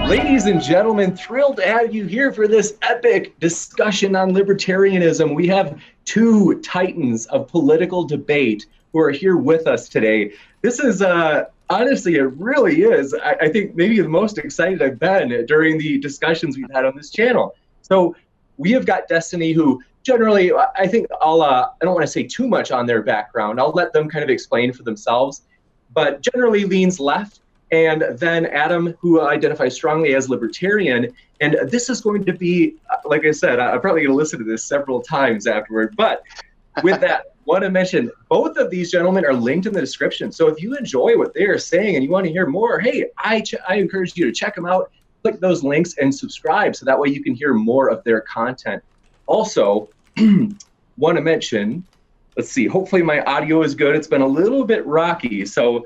Ladies and gentlemen, thrilled to have you here for this epic discussion on libertarianism. We have two titans of political debate who are here with us today. This is, honestly, it really is, I think, maybe the most excited I've been during the discussions we've had on this channel. So we have got Destiny, who generally, I think I don't want to say too much on their background. I'll let them kind of explain for themselves, but generally leans left. And then Adam, who identifies strongly as libertarian. And this is going to be, like I said, I'm probably going to listen to this several times afterward. But with that, want to mention both of these gentlemen are linked in the description. So if you enjoy what they are saying and you want to hear more, hey, I encourage you to check them out, click those links and subscribe so that way you can hear more of their content. Also, want to mention, let's see, hopefully my audio is good. It's been a little bit rocky, so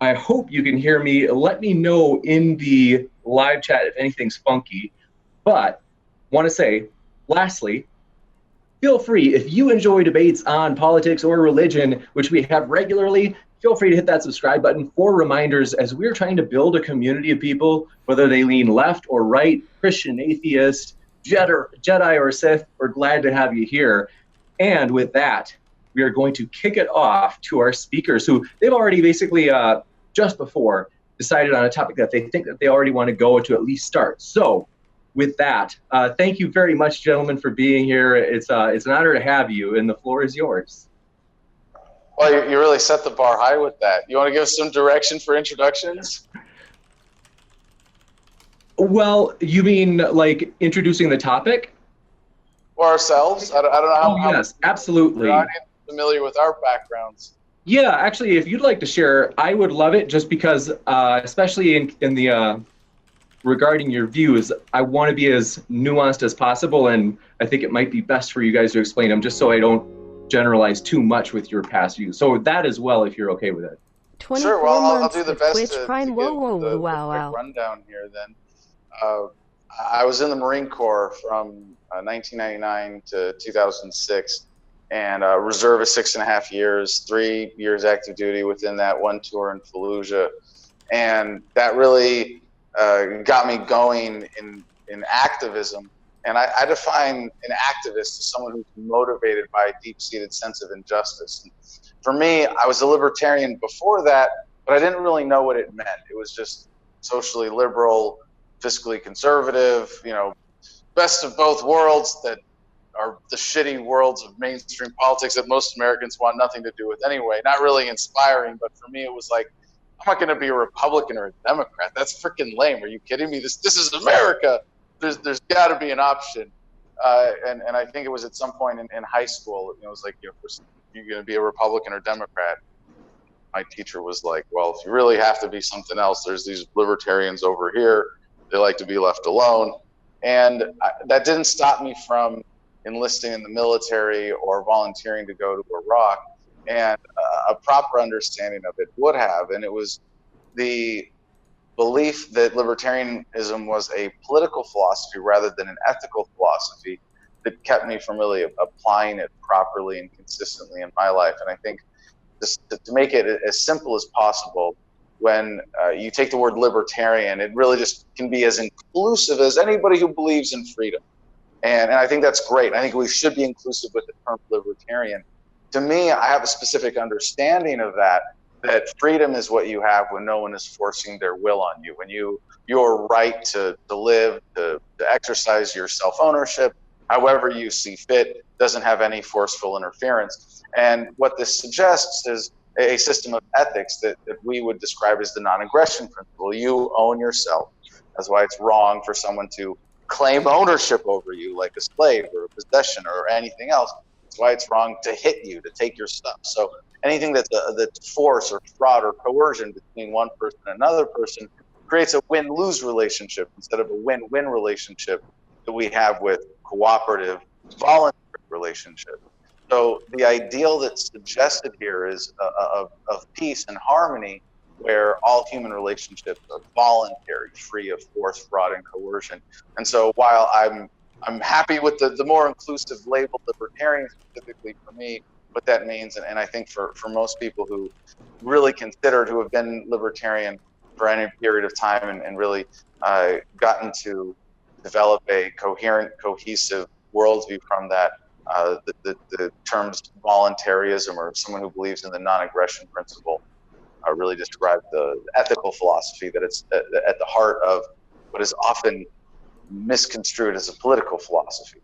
I hope you can hear me. Let me know in the live chat if anything's funky. But want to say, lastly, feel free, if you enjoy debates on politics or religion, which we have regularly, feel free to hit that subscribe button for reminders as we're trying to build a community of people, whether they lean left or right, Christian, atheist, Jedi or Sith. We're glad to have you here. And with that, we are going to kick it off to our speakers who they've already basically just before decided on a topic that they think that they already want to go to at least start. So with that, thank you very much, gentlemen, for being here. It's an honor to have you, and the floor is yours. Well, you really set the bar high with that. You want to give us some direction for introductions? Well, you mean like introducing the topic? Or ourselves? I don't know how. Oh, yes, absolutely. We're not familiar with our backgrounds. Yeah, actually, if you'd like to share, I would love it, just because, especially in the regarding your views, I want to be as nuanced as possible, and I think it might be best for you guys to explain them, just so I don't generalize too much with your past views. So that as well, if you're okay with it. Sure. Well, I'll do the best to give the quick rundown here. Then, I was in the Marine Corps from 1999 to 2006. And reservist 6.5 years, 3 years active duty within that, 1 tour in Fallujah. And that really got me going in activism. And I define an activist as someone who's motivated by a deep-seated sense of injustice. And for me, I was a libertarian before that, but I didn't really know what it meant. It was just socially liberal, fiscally conservative, best of both worlds that are the shitty worlds of mainstream politics that most Americans want nothing to do with anyway. Not really inspiring, but for me it was like, I'm not going to be a Republican or a Democrat. That's freaking lame. Are you kidding me? This is America. There's got to be an option. And I think it was at some point in high school, it was like, you're going to be a Republican or Democrat. My teacher was like, well, if you really have to be something else, there's these libertarians over here. They like to be left alone. And that didn't stop me from enlisting in the military or volunteering to go to Iraq, and a proper understanding of it would have. And it was the belief that libertarianism was a political philosophy rather than an ethical philosophy that kept me from really applying it properly and consistently in my life. And I think to make it as simple as possible, when you take the word libertarian, it really just can be as inclusive as anybody who believes in freedom. And I think that's great. I think we should be inclusive with the term libertarian. To me, I have a specific understanding of that freedom is what you have when no one is forcing their will on you, when your right to live, to exercise your self-ownership, however you see fit, doesn't have any forceful interference. And what this suggests is a system of ethics that we would describe as the non-aggression principle. You own yourself. That's why it's wrong for someone to claim ownership over you like a slave or a possession or anything else. That's why it's wrong to hit you, to take your stuff. So anything that's force or fraud or coercion between one person and another person creates a win-lose relationship instead of a win-win relationship that we have with cooperative, voluntary relationship. So the ideal that's suggested here is of peace and harmony, where all human relationships are voluntary, free of force, fraud, and coercion. And so while I'm happy with the more inclusive label libertarian, specifically for me, what that means, and I think for most people who really consider to have been libertarian, for any period of time and really gotten to develop a coherent, cohesive worldview from that. The terms voluntarism, or someone who believes in the non-aggression principle, really describe the ethical philosophy that it's at the heart of what is often misconstrued as a political philosophy.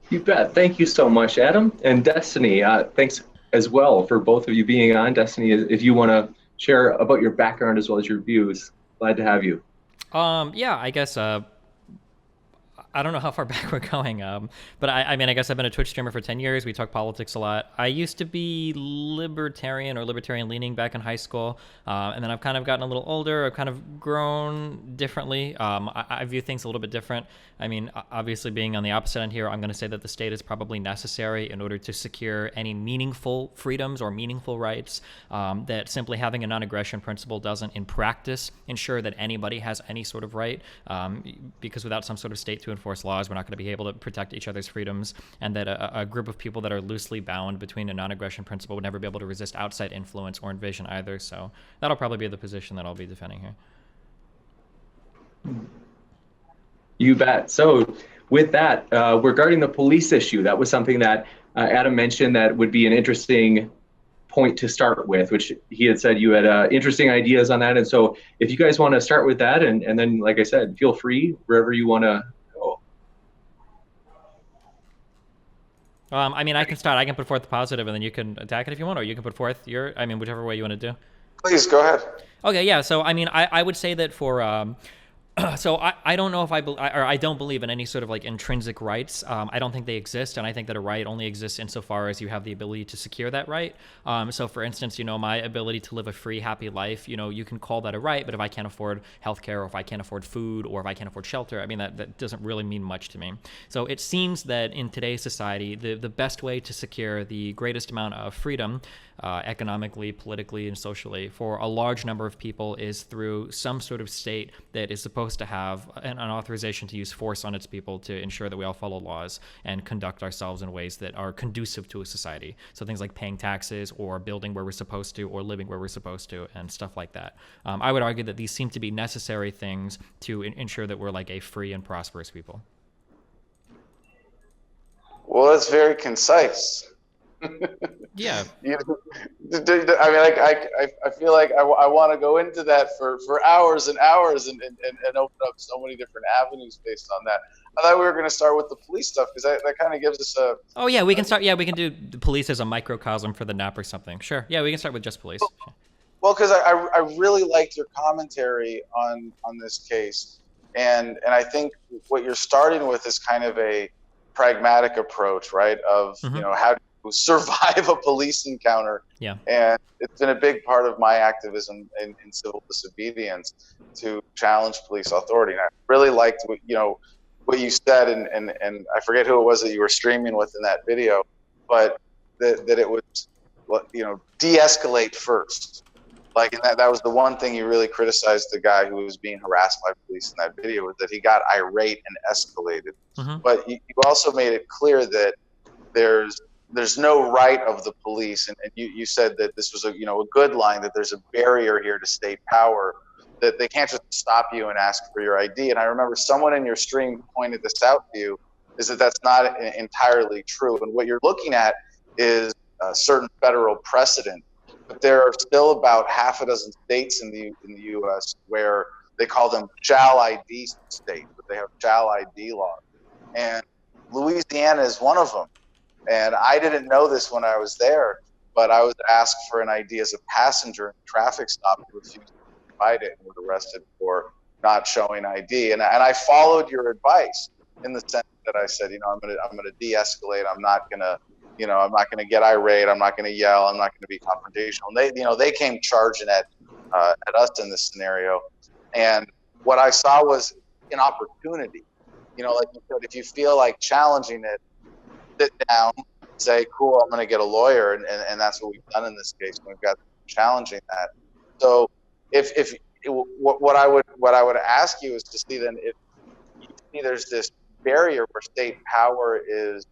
You bet. Thank you so much, Adam. And Destiny, thanks as well for both of you being on. Destiny, if you want to share about your background as well as your views, glad to have you. Yeah, I guess I don't know how far back we're going, but I mean, I guess I've been a Twitch streamer for 10 years. We talk politics a lot. I used to be libertarian or libertarian leaning back in high school, and then I've kind of gotten a little older. I've kind of grown differently. I view things a little bit different. I mean, obviously being on the opposite end here, I'm going to say that the state is probably necessary in order to secure any meaningful freedoms or meaningful rights, that simply having a non-aggression principle doesn't in practice ensure that anybody has any sort of right, because without some sort of state to enforce laws, we're not going to be able to protect each other's freedoms, and that a group of people that are loosely bound between a non-aggression principle would never be able to resist outside influence or invasion either. So that'll probably be the position that I'll be defending here. You bet. So with that, regarding the police issue, that was something that Adam mentioned that would be an interesting point to start with, which he had said you had interesting ideas on that. And so if you guys want to start with that, and then, like I said, feel free wherever you want to go. I mean, I can start. I can put forth the positive, and then you can attack it if you want, or you can put forth your, I mean, whichever way you want to do. Please, go ahead. Okay, yeah. So, I mean, I would say that for... So I don't know if I don't believe in any sort of like intrinsic rights. I don't think they exist, and I think that a right only exists insofar as you have the ability to secure that right. So for instance, you know, my ability to live a free, happy life, you know, you can call that a right, but if I can't afford healthcare, or if I can't afford food, or if I can't afford shelter, I mean, that doesn't really mean much to me. So it seems that in today's society, the best way to secure the greatest amount of freedom, economically, politically, and socially for a large number of people is through some sort of state that is supposed to have an authorization to use force on its people to ensure that we all follow laws and conduct ourselves in ways that are conducive to a society. So things like paying taxes, or building where we're supposed to, or living where we're supposed to, and stuff like that. I would argue that these seem to be necessary things to ensure that we're like a free and prosperous people. Well, that's very concise. Yeah. I mean, I feel like I want to go into that for hours and hours and open up so many different avenues based on that. I thought we were going to start with the police stuff, because that kind of gives us a... Oh, yeah, we can start. Yeah, we can do the police as a microcosm for the NAP or something. Sure. Yeah, we can start with just police. Well, because I really liked your commentary on this case. And I think what you're starting with is kind of a pragmatic approach, right? Of, you know, how survive a police encounter. Yeah. And it's been a big part of my activism in civil disobedience to challenge police authority. And I really liked what you said, and I forget who it was that you were streaming with in that video, but that it was, you know, de-escalate first. Like, and that was the one thing you really criticized the guy who was being harassed by police in that video, was that he got irate and escalated. But you also made it clear that there's no right of the police, and you said that this was a good line, that there's a barrier here to state power, that they can't just stop you and ask for your ID. And I remember someone in your stream pointed this out to you, is that that's not entirely true. And what you're looking at is a certain federal precedent, but there are still about half a dozen states in the U.S. where they call them shall ID states, but they have shall ID laws, and Louisiana is one of them. And I didn't know this when I was there, but I was asked for an ID as a passenger in a traffic stop and refused to provide it, and was arrested for not showing ID. And I followed your advice in the sense that I said, I'm gonna de-escalate. I'm not gonna get irate. I'm not gonna yell. I'm not gonna be confrontational. And they came charging at us in this scenario, and what I saw was an opportunity. Like you said, if you feel like challenging it, sit down, say, cool, I'm going to get a lawyer, and that's what we've done in this case. We've got challenging that. So, what I would ask you is to see then, if you see there's this barrier where state power is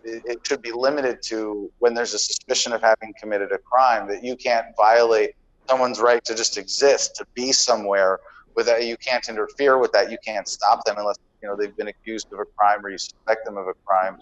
it should be limited to when there's a suspicion of having committed a crime, that you can't violate someone's right to just exist, to be somewhere without, you can't interfere with that, you can't stop them unless they've been accused of a crime or you suspect them of a crime.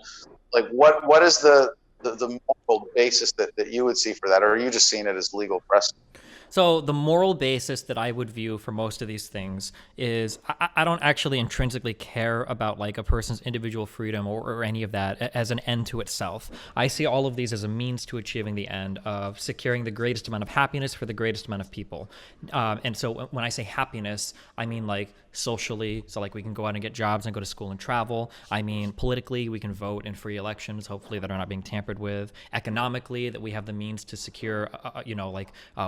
Like what is the moral basis that you would see for that, or are you just seeing it as legal precedent? So the moral basis that I would view for most of these things is I don't actually intrinsically care about like a person's individual freedom or any of that as an end to itself. I see all of these as a means to achieving the end of securing the greatest amount of happiness for the greatest amount of people. And so when I say happiness, I mean like socially, so like we can go out and get jobs and go to school and travel. I mean politically, we can vote in free elections, hopefully that are not being tampered with. Economically, that we have the means to secure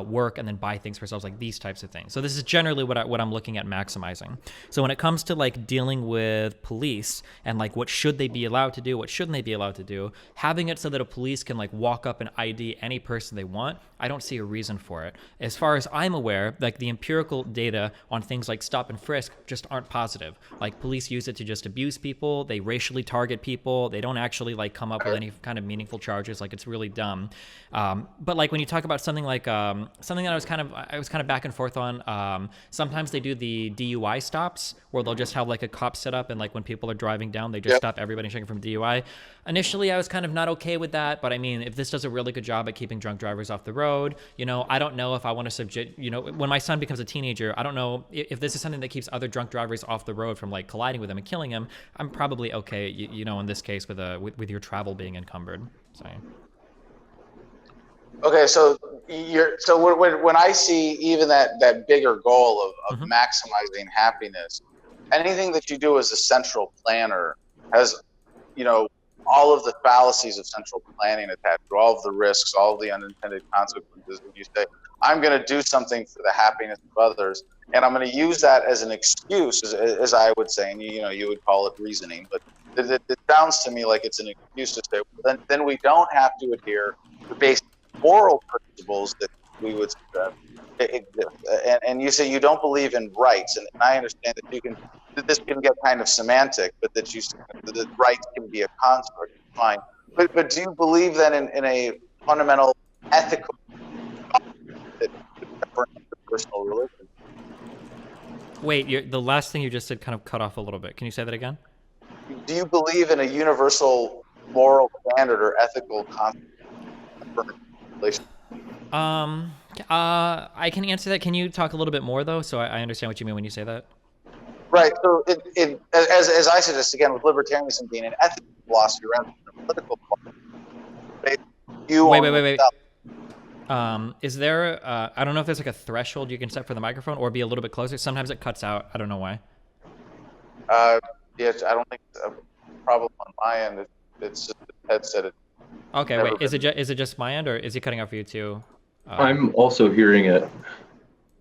work and then buy things for ourselves, like these types of things. So this is generally what I'm looking at maximizing. So when it comes to like dealing with police and like what should they be allowed to do, what shouldn't they be allowed to do, having it so that a police can like walk up and ID any person they want, I don't see a reason for it. As far as I'm aware, like the empirical data on things like stop and frisk just aren't positive. Like police use it to just abuse people, they racially target people, they don't actually like come up with any kind of meaningful charges. Like it's really dumb. But like when you talk about something like something that I was kind of back and forth on. Sometimes they do the DUI stops where they'll just have like a cop set up and like when people are driving down, they just stop everybody checking from DUI. Initially, I was kind of not okay with that, but I mean, if this does a really good job at keeping drunk drivers off the road, I don't know if I want to subject, when my son becomes a teenager, I don't know if this is something that keeps other drunk drivers off the road from like colliding with them and killing him. I'm probably okay, in this case with your travel being encumbered. So. Okay, so when I see even that bigger goal of maximizing happiness, anything that you do as a central planner has, all of the fallacies of central planning attached to all of the risks, all of the unintended consequences. When you say, I'm going to do something for the happiness of others, and I'm going to use that as an excuse, as I would say, and you would call it reasoning, but it sounds to me like it's an excuse to say, then we don't have to adhere to basic moral principles that we would exist. And you say you don't believe in rights, and I understand that this can get kind of semantic, but that rights can be a construct, fine. But do you believe that in a fundamental ethical that personal religion? Wait, the last thing you just said kind of cut off a little bit. Can you say that again? Do you believe in a universal moral standard or ethical construct? I can answer that. Can you talk a little bit more though, so I understand what you mean when you say that? Right. So, as I suggest again, with libertarianism being an ethical philosophy rather than a political philosophy, wait. Is there? I don't know if there's like a threshold you can set for the microphone, or be a little bit closer. Sometimes it cuts out. I don't know why. Yes, I don't think it's a problem on my end. It's just the headset. Okay, wait. Is it just my end, or is it cutting out for you too? I'm also hearing it.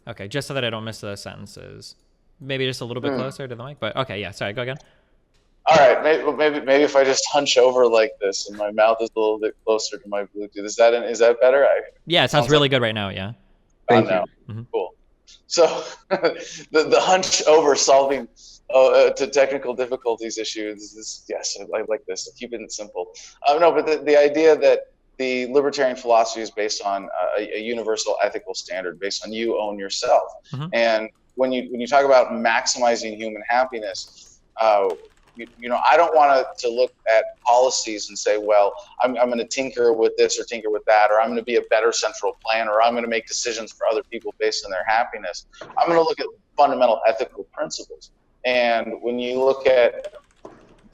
Okay, just so that I don't miss the sentences. Maybe just a little bit closer to the mic, but okay, yeah. Sorry, go again. All right, maybe if I just hunch over like this and my mouth is a little bit closer to my Bluetooth, is that better? Yeah, it sounds really good right now. Yeah. Thank you. Mm-hmm. Cool. So the hunch over solving to technical difficulties issues. Yes, I like this. Keep it simple. No, but the idea that the libertarian philosophy is based on a universal ethical standard, based on you own yourself. Mm-hmm. And when you talk about maximizing human happiness, I don't want to look at policies and say, well, I'm going to tinker with this or tinker with that, or I'm going to be a better central planner, or I'm going to make decisions for other people based on their happiness. I'm going to look at fundamental ethical principles. And when you look at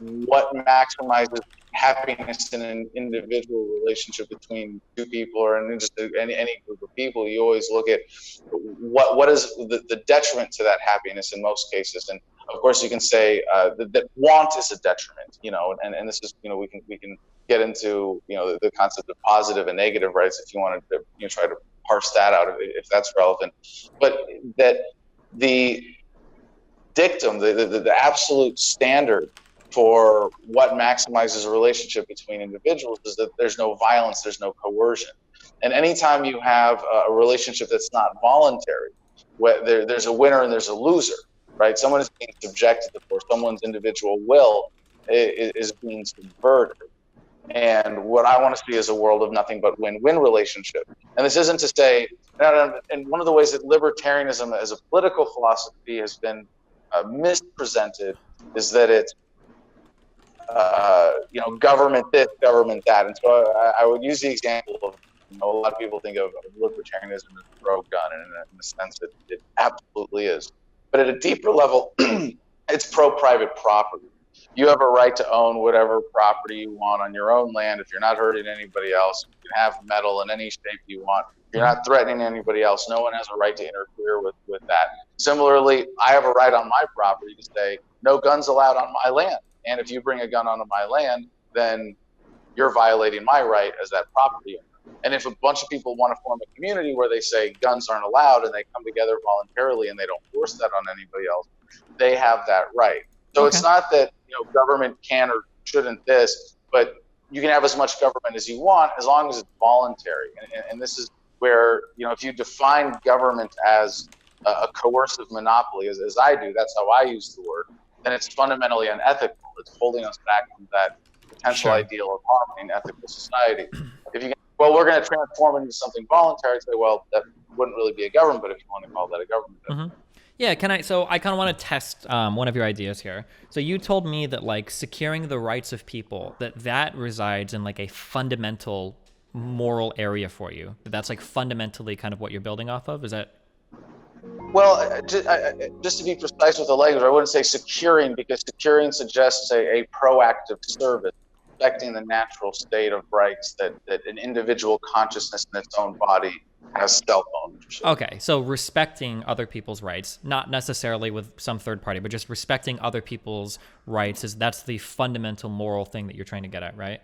what maximizes happiness in an individual relationship between two people or in just any group of people, you always look at what is the detriment to that happiness in most cases. And of course you can say that want is a detriment, and this is, we can get into, the concept of positive and negative rights if you wanted to try to parse that out if that's relevant. But that the dictum, the absolute standard for what maximizes a relationship between individuals is that there's no violence, there's no coercion. And anytime you have a relationship that's not voluntary, there's a winner and there's a loser, right? Someone is being subjected to force, someone's individual will is being subverted. And what I want to see is a world of nothing but win-win relationship. And this isn't to say, and one of the ways that libertarianism as a political philosophy has been mispresented is that it's, government this, government that. And so I would use the example of, a lot of people think of libertarianism as pro-gun, and in a sense it absolutely is. But at a deeper level, it's pro-private property. You have a right to own whatever property you want on your own land if you're not hurting anybody else. You can have metal in any shape you want. You're not threatening anybody else. No one has a right to interfere with that. Similarly, I have a right on my property to say, no guns allowed on my land. And if you bring a gun onto my land, then you're violating my right as that property owner. And if a bunch of people want to form a community where they say guns aren't allowed and they come together voluntarily and they don't force that on anybody else, they have that right. So It's not that government can or shouldn't this, but you can have as much government as you want as long as it's voluntary. And this is where, if you define government as a coercive monopoly, as I do, that's how I use the word, then it's fundamentally unethical. It's holding us back from that potential ideal of harmony in ethical society. If you we're going to transform it into something voluntary, say, well, that wouldn't really be a government, but if you want to call that a government. Mm-hmm. Yeah, so I kind of want to test one of your ideas here. So you told me that like securing the rights of people, that resides in like a fundamental moral area for you. That's like fundamentally kind of what you're building off of. Is that? Well, just to be precise with the language, I wouldn't say securing, because securing suggests a proactive service, respecting the natural state of rights that an individual consciousness in its own body has self-ownership. Okay, so respecting other people's rights, not necessarily with some third party, but just respecting other people's rights, that's the fundamental moral thing that you're trying to get at, right?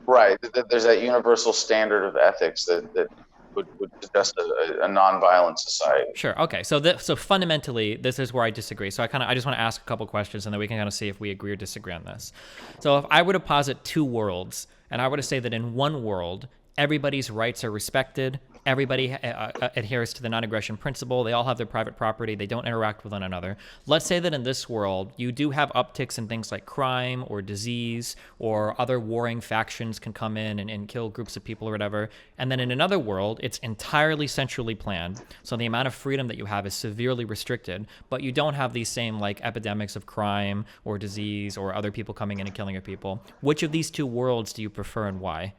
Right. There's that universal standard of ethics that would suggest a nonviolent society. Sure. Okay. So fundamentally, this is where I disagree. So I just want to ask a couple questions, and then we can kind of see if we agree or disagree on this. So if I were to posit two worlds, and I were to say that in one world, everybody's rights are respected, everybody adheres to the non-aggression principle, they all have their private property, they don't interact with one another. Let's say that in this world, you do have upticks in things like crime or disease, or other warring factions can come in and kill groups of people or whatever. And then in another world, it's entirely centrally planned, so the amount of freedom that you have is severely restricted, but you don't have these same like epidemics of crime or disease or other people coming in and killing your people. Which of these two worlds do you prefer, and why?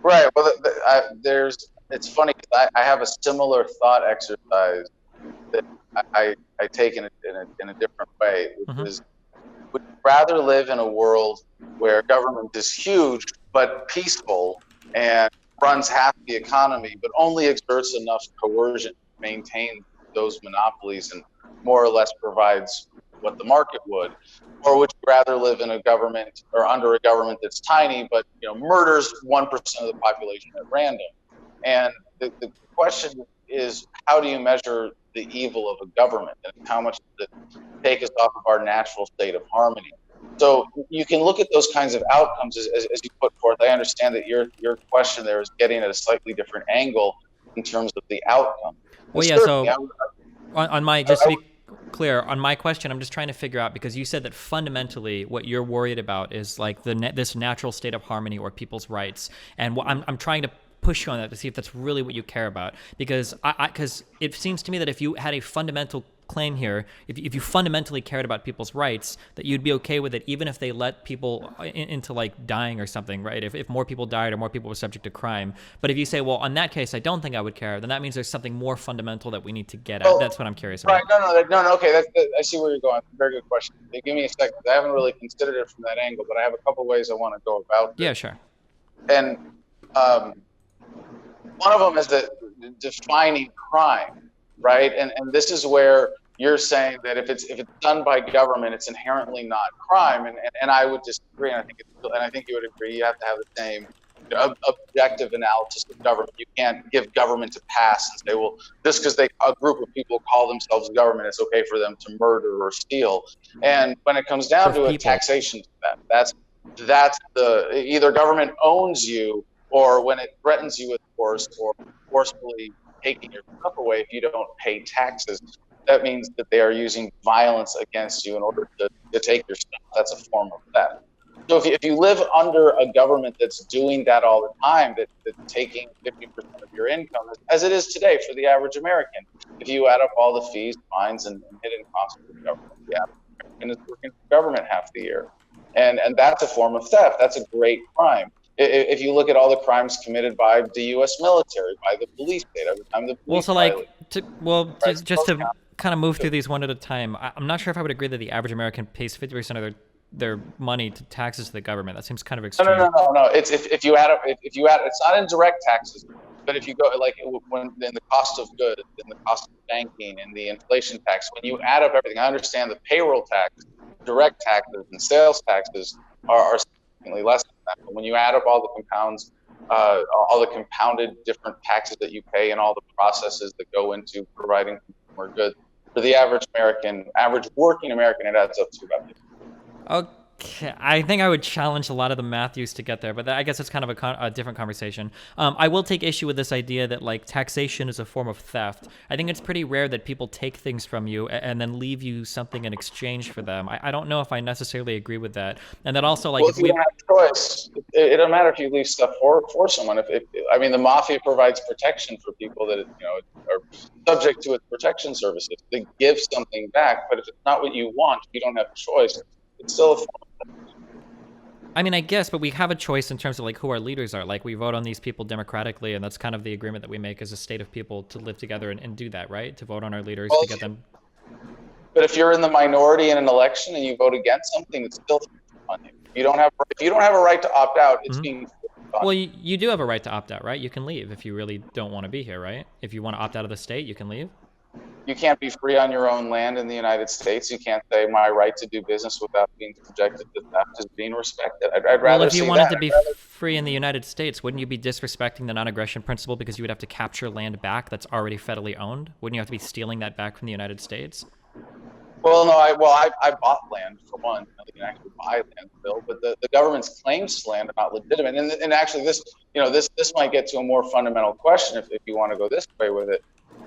Right. Well, it's funny because I have a similar thought exercise that I take in a different way, which is, would you rather live in a world where government is huge but peaceful and runs half the economy, but only exerts enough coercion to maintain those monopolies and more or less provides what the market would? Or would you rather live in a government or under a government that's tiny but murders 1% of the population at random? And the question is, how do you measure the evil of a government, and how much does it take us off of our natural state of harmony? So you can look at those kinds of outcomes as you put forth. I understand that your question there is getting at a slightly different angle in terms of the outcome. Well, yeah. So on my, just to be clear on my question, I'm just trying to figure out, because you said that fundamentally what you're worried about is like this natural state of harmony or people's rights, and I'm trying to push you on that to see if that's really what you care about, because because it seems to me that if you had a fundamental claim here, if you fundamentally cared about people's rights, that you'd be okay with it even if they let people into like dying or something, right? If more people died or more people were subject to crime. But if you say, well, in that case, I don't think I would care, then that means there's something more fundamental that we need to get at. That's what I'm curious about. Right, no, okay, I see where you're going. Very good question. Give me a second. I haven't really considered it from that angle, but I have a couple ways I want to go about this. Yeah, sure. And one of them is defining crime, right? And this is where you're saying that if it's done by government, it's inherently not crime, and I would disagree, and I think you would agree. You have to have the same objective analysis of government. You can't give government a pass and say, well, just because a group of people call themselves government, it's okay for them to murder or steal. And when it comes down to it, taxation, that's the either government owns you, or when it threatens you with force or forcefully taking your stuff away if you don't pay taxes, that means that they are using violence against you in order to take your stuff. That's a form of theft. So if you live under a government that's doing that all the time, that's taking 50% of your income, as it is today for the average American, if you add up all the fees, fines, and hidden costs of the government, the average American is working for government half the year. And that's a form of theft. That's a great crime. If you look at all the crimes committed by the U.S. military, by the police state, every time the police just to kind of move through these one at a time, I'm not sure if I would agree that the average American pays 50% of their money to taxes to the government. That seems kind of extreme. No. It's if you add up, it's not in direct taxes, but if you go like when in the cost of goods, in the cost of banking, and the inflation tax, when you add up everything, I understand the payroll tax, direct taxes, and sales taxes are significantly less than that. But when you add up all the compounds, all the compounded different taxes that you pay, and all the processes that go into providing consumer goods for the average American, average working American, it adds up to about. Okay, I think I would challenge a lot of the math used to get there, but I guess it's kind of a different conversation. I will take issue with this idea that like taxation is a form of theft. I think it's pretty rare that people take things from you and then leave you something in exchange for them. I don't know if I necessarily agree with that. And that also like if you don't have choice, it don't matter if you leave stuff for someone. I mean, the mafia provides protection for people that are subject to its protection services. They give something back, but if it's not what you want, you don't have a choice. It's still a form of theft. I mean, I guess, but we have a choice in terms of like who our leaders are. Like we vote on these people democratically, and that's kind of the agreement that we make as a state of people to live together and do that, right? To vote on our leaders, to get them. But if you're in the minority in an election and you vote against something, it's still on you. If you don't have a right to opt out, it's being on. Well, you do have a right to opt out, right? You can leave if you really don't want to be here, right? If you want to opt out of the state, you can leave. You can't be free on your own land in the United States. You can't say my right to do business without being subjected to theft is being respected. I'd rather Well, if you wanted that. to be free in the United States, wouldn't you be disrespecting the non-aggression principle because you would have to capture land back that's already federally owned? Wouldn't you have to be stealing that back from the United States? Well, no, I bought land for one. You can actually buy land still, but the government's claims to land are not legitimate. And actually, this might get to a more fundamental question if you want to go this way with it.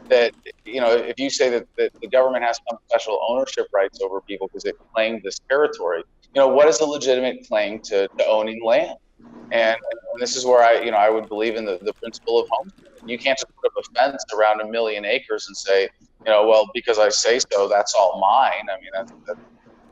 That if you say that the government has some special ownership rights over people because it claimed this territory, what is a legitimate claim to owning land? And this is where I would believe in the principle of homesteading. You can't just put up a fence around 1 million acres and say, well, because I say so, that's all mine. I mean, that's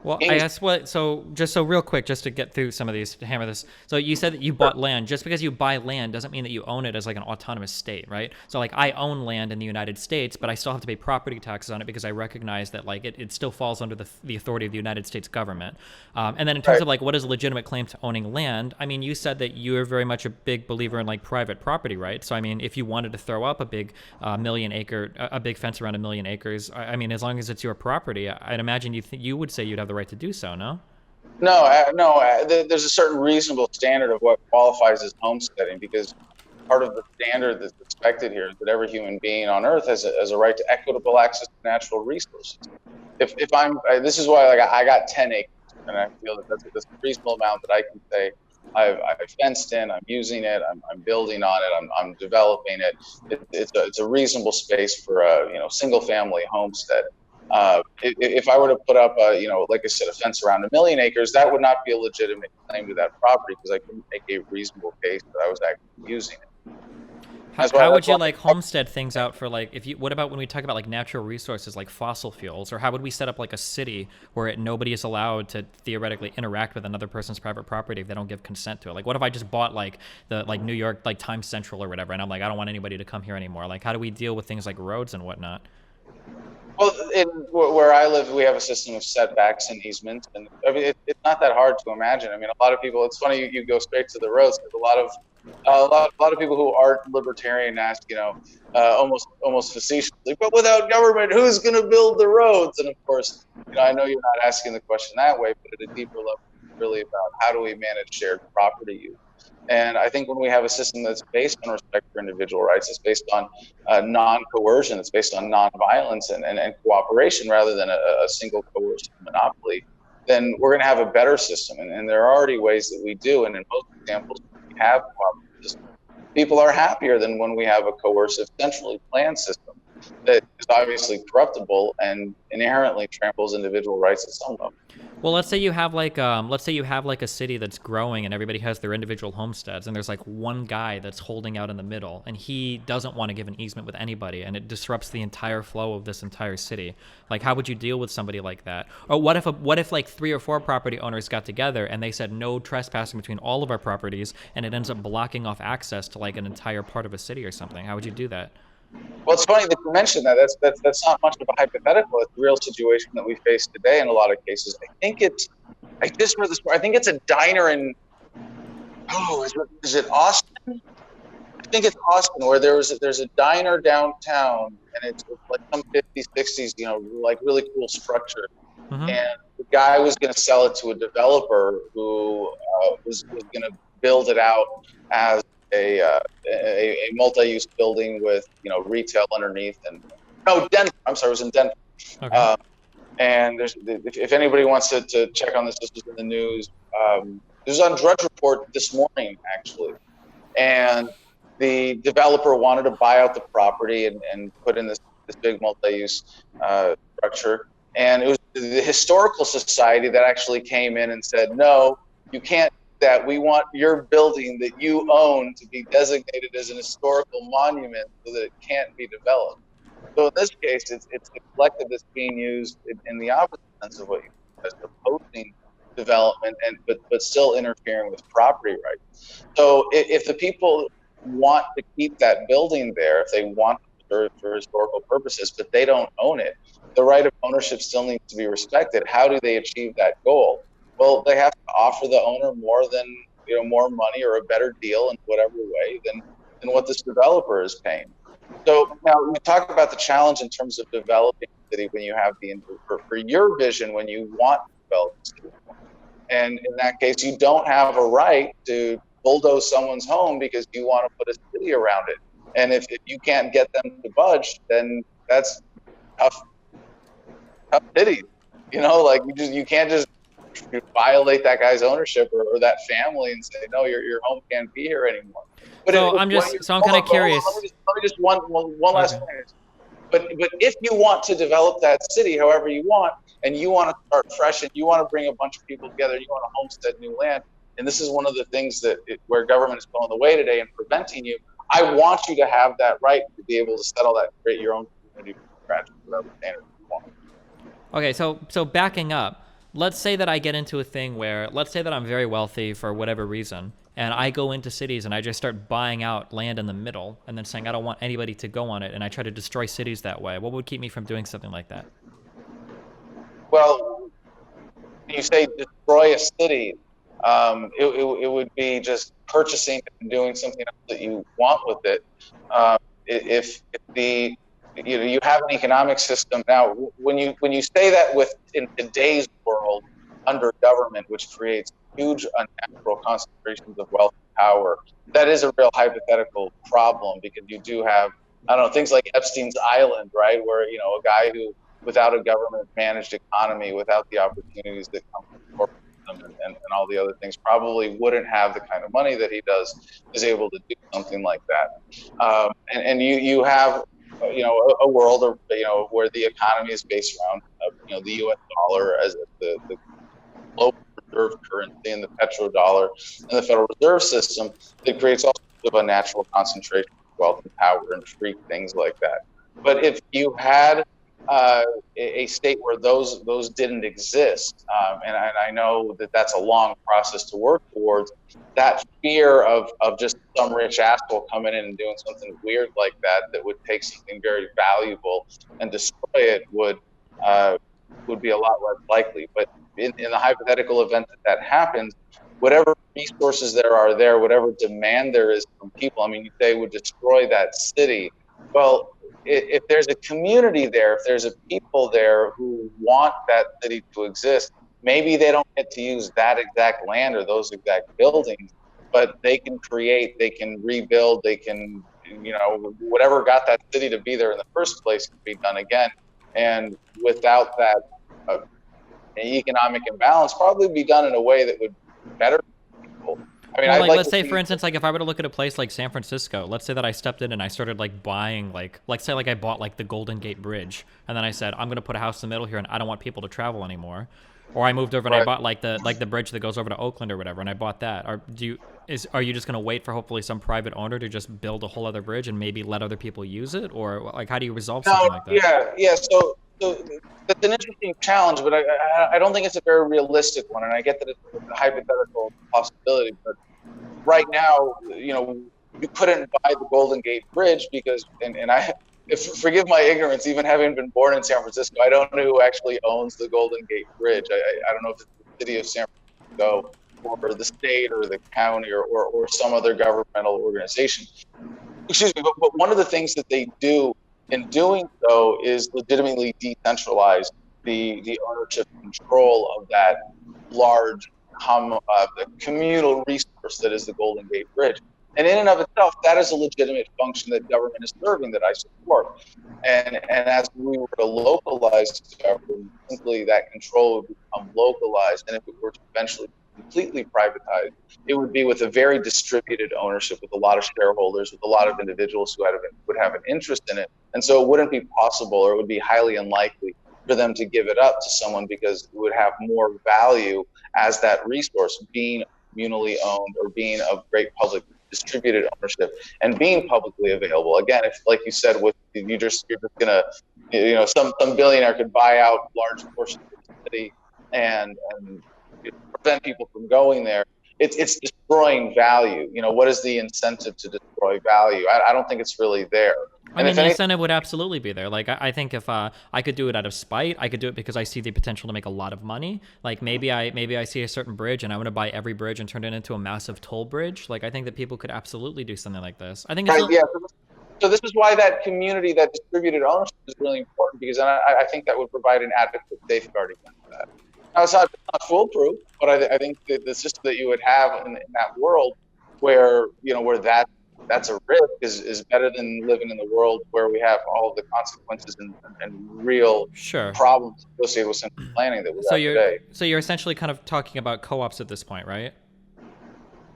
well, I guess so real quick, just to get through some of these, to hammer this. So you said that you bought land. Just because you buy land doesn't mean that you own it as like an autonomous state, right? So like I own land in the United States, but I still have to pay property taxes on it because I recognize that like it still falls under the authority of the United States government. And then in terms of like what is a legitimate claim to owning land, I mean, you said that you're very much a big believer in like private property, right? So I mean, if you wanted to throw up a big a big fence around 1 million acres, I mean, as long as it's your property, I'd imagine you would say you'd have the right to do so, no? No. There's a certain reasonable standard of what qualifies as homesteading, because part of the standard that's expected here is that every human being on Earth has a right to equitable access to natural resources. This is why I got 10 acres, and I feel that that's a reasonable amount that I can say I've fenced in, I'm using it, I'm building on it, I'm developing it. It's a reasonable space for a single family homestead. If I were to put up like I said, a fence around 1 million acres, that would not be a legitimate claim to that property because I couldn't make a reasonable case that I was actually using it. How would you like homestead things out for like what about when we talk about like natural resources like fossil fuels, or how would we set up like a city where nobody is allowed to theoretically interact with another person's private property if they don't give consent to it? Like what if I just bought like the New York like Times Central or whatever, and I'm like, I don't want anybody to come here anymore? Like how do we deal with things like roads and whatnot? Well, where I live, we have a system of setbacks and easements, and I mean, it's not that hard to imagine. I mean, a lot of people. It's funny you go straight to the roads because a lot of people who aren't libertarian ask, almost facetiously, but without government, who's going to build the roads? And of course, I know you're not asking the question that way, but at a deeper level, it's really about how do we manage shared property use. And I think when we have a system that's based on respect for individual rights, it's based on non-coercion, it's based on non-violence and cooperation rather than a single coercive monopoly, then we're going to have a better system. And there are already ways that we do. And in most examples, we have cooperative systems. People are happier than when we have a coercive, centrally planned system that is obviously corruptible and inherently tramples individual rights at some level. Well, let's say you have like a city that's growing and everybody has their individual homesteads, and there's like one guy that's holding out in the middle, and he doesn't want to give an easement with anybody, and it disrupts the entire flow of this entire city. Like, how would you deal with somebody like that? Or what if like 3 or 4 property owners got together and they said no trespassing between all of our properties, and it ends up blocking off access to like an entire part of a city or something? How would you do that? Well, it's funny that you mentioned that. That's not much of a hypothetical. It's a real situation that we face today in a lot of cases. I just read this. I think it's a diner in. Oh, is it Austin? I think it's Austin, where there's a diner downtown, and it's like some 50s, 60s, like really cool structure. Mm-hmm. And the guy was going to sell it to a developer who was going to build it out as a multi-use building with retail underneath. And Denver. I'm sorry, it was in Denver. Okay. And if anybody wants to check on this is in the news. This was on Drudge Report this morning, actually. And the developer wanted to buy out the property and put in this big multi-use structure. And it was the Historical Society that actually came in and said, no, you can't do that. We want your building that you own to be designated as an historical monument so that it can't be developed. So in this case, it's the collective that's being used in the opposite sense of what you guys are opposing development, but still interfering with property rights. So if the people want to keep that building there, if they want it for historical purposes, but they don't own it, the right of ownership still needs to be respected. How do they achieve that goal? Well, they have to offer the owner more money or a better deal in whatever way than what this developer is paying. So now we talk about the challenge in terms of developing the city when you have for your vision, when you want to develop the city. And in that case, you don't have a right to bulldoze someone's home because you want to put a city around it. And if you can't get them to budge, then that's tough city. You can't just violate that guy's ownership or that family and say, no, your home can't be here anymore. But I'm kind of curious. Let me just one last thing. But if you want to develop that city however you want, and you want to start fresh, and you want to bring a bunch of people together, and you want to homestead new land, and this is one of the things where government is going the way today and preventing you, I want you to have that right to be able to settle that, create your own community from scratch, whatever standard you want. Okay, so backing up, let's say that I get into a thing where, let's say that I'm very wealthy for whatever reason, and I go into cities and I just start buying out land in the middle and then saying I don't want anybody to go on it, and I try to destroy cities that way. What would keep me from doing something like that? Well, when you say destroy a city, it would be just purchasing and doing something else that you want with it. If you have an economic system now, when you say that in today's world under government, which creates huge unnatural concentrations of wealth and power, that is a real hypothetical problem, because you do have, things like Epstein's Island, right, where a guy who, without a government managed economy, without the opportunities that come from corporatism and all the other things, probably wouldn't have the kind of money that he is able to do something like that. And you have a world where the economy is based around the U.S. dollar as the global reserve currency, and the petrodollar and the Federal Reserve System that creates all sorts of unnatural concentration of wealth and power and freak things like that. But if you had a state where those didn't exist, and I know that that's a long process to work towards, that fear of just some rich asshole coming in and doing something weird like that would take something very valuable and destroy it would be a lot less likely. But in the hypothetical event that happens, whatever resources there are whatever demand there is from people, they would destroy that city. Well, if there's a community there, if there's a people there who want that city to exist, maybe they don't get to use that exact land or those exact buildings, but they can create, they can rebuild, they can, whatever got that city to be there in the first place can be done again. And without that economic imbalance, probably be done in a way that would better people. Let's say, for instance, if I were to look at a place like San Francisco, let's say that I stepped in and I started buying, say I bought the Golden Gate Bridge, and then I said, I'm going to put a house in the middle here and I don't want people to travel anymore. Or I moved over and I bought like the bridge that goes over to Oakland or whatever, and I bought that. Are you just gonna wait for hopefully some private owner to just build a whole other bridge and maybe let other people use it, or like how do you resolve something like that? Yeah. So that's an interesting challenge, but I don't think it's a very realistic one, and I get that it's a hypothetical possibility. But right now, you couldn't buy the Golden Gate Bridge because, and I. Forgive my ignorance, even having been born in San Francisco, I don't know who actually owns the Golden Gate Bridge. I don't know if it's the city of San Francisco or the state or the county or some other governmental organization. Excuse me, but one of the things that they do in doing so is legitimately decentralize the ownership control of that large communal resource that is the Golden Gate Bridge. And in and of itself, that is a legitimate function that government is serving that I support. And as we were to localize government, simply that control would become localized. And if it were to eventually completely privatized, it would be with a very distributed ownership, with a lot of shareholders, with a lot of individuals who would have an interest in it. And so it wouldn't be possible, or it would be highly unlikely for them to give it up to someone, because it would have more value as that resource being communally owned or being of great public distributed ownership and being publicly available. Again, if, like you said, you're just gonna, some billionaire could buy out large portions of the city and prevent people from going there. It's destroying value. What is the incentive to destroy value? I don't think it's really there. I mean, the incentive would absolutely be there. Like, I think if I could do it out of spite, I could do it because I see the potential to make a lot of money. Like, maybe I see a certain bridge and I want to buy every bridge and turn it into a massive toll bridge. Like, I think that people could absolutely do something like this. I think it's So this is why that community, that distributed ownership is really important, because I think that would provide an adequate safeguard against that. Now, it's not foolproof, but I think that the system that you would have in that world where that's a risk is better than living in the world where we have all of the consequences and real problems associated with central planning that we have today. So you're essentially kind of talking about co-ops at this point, right?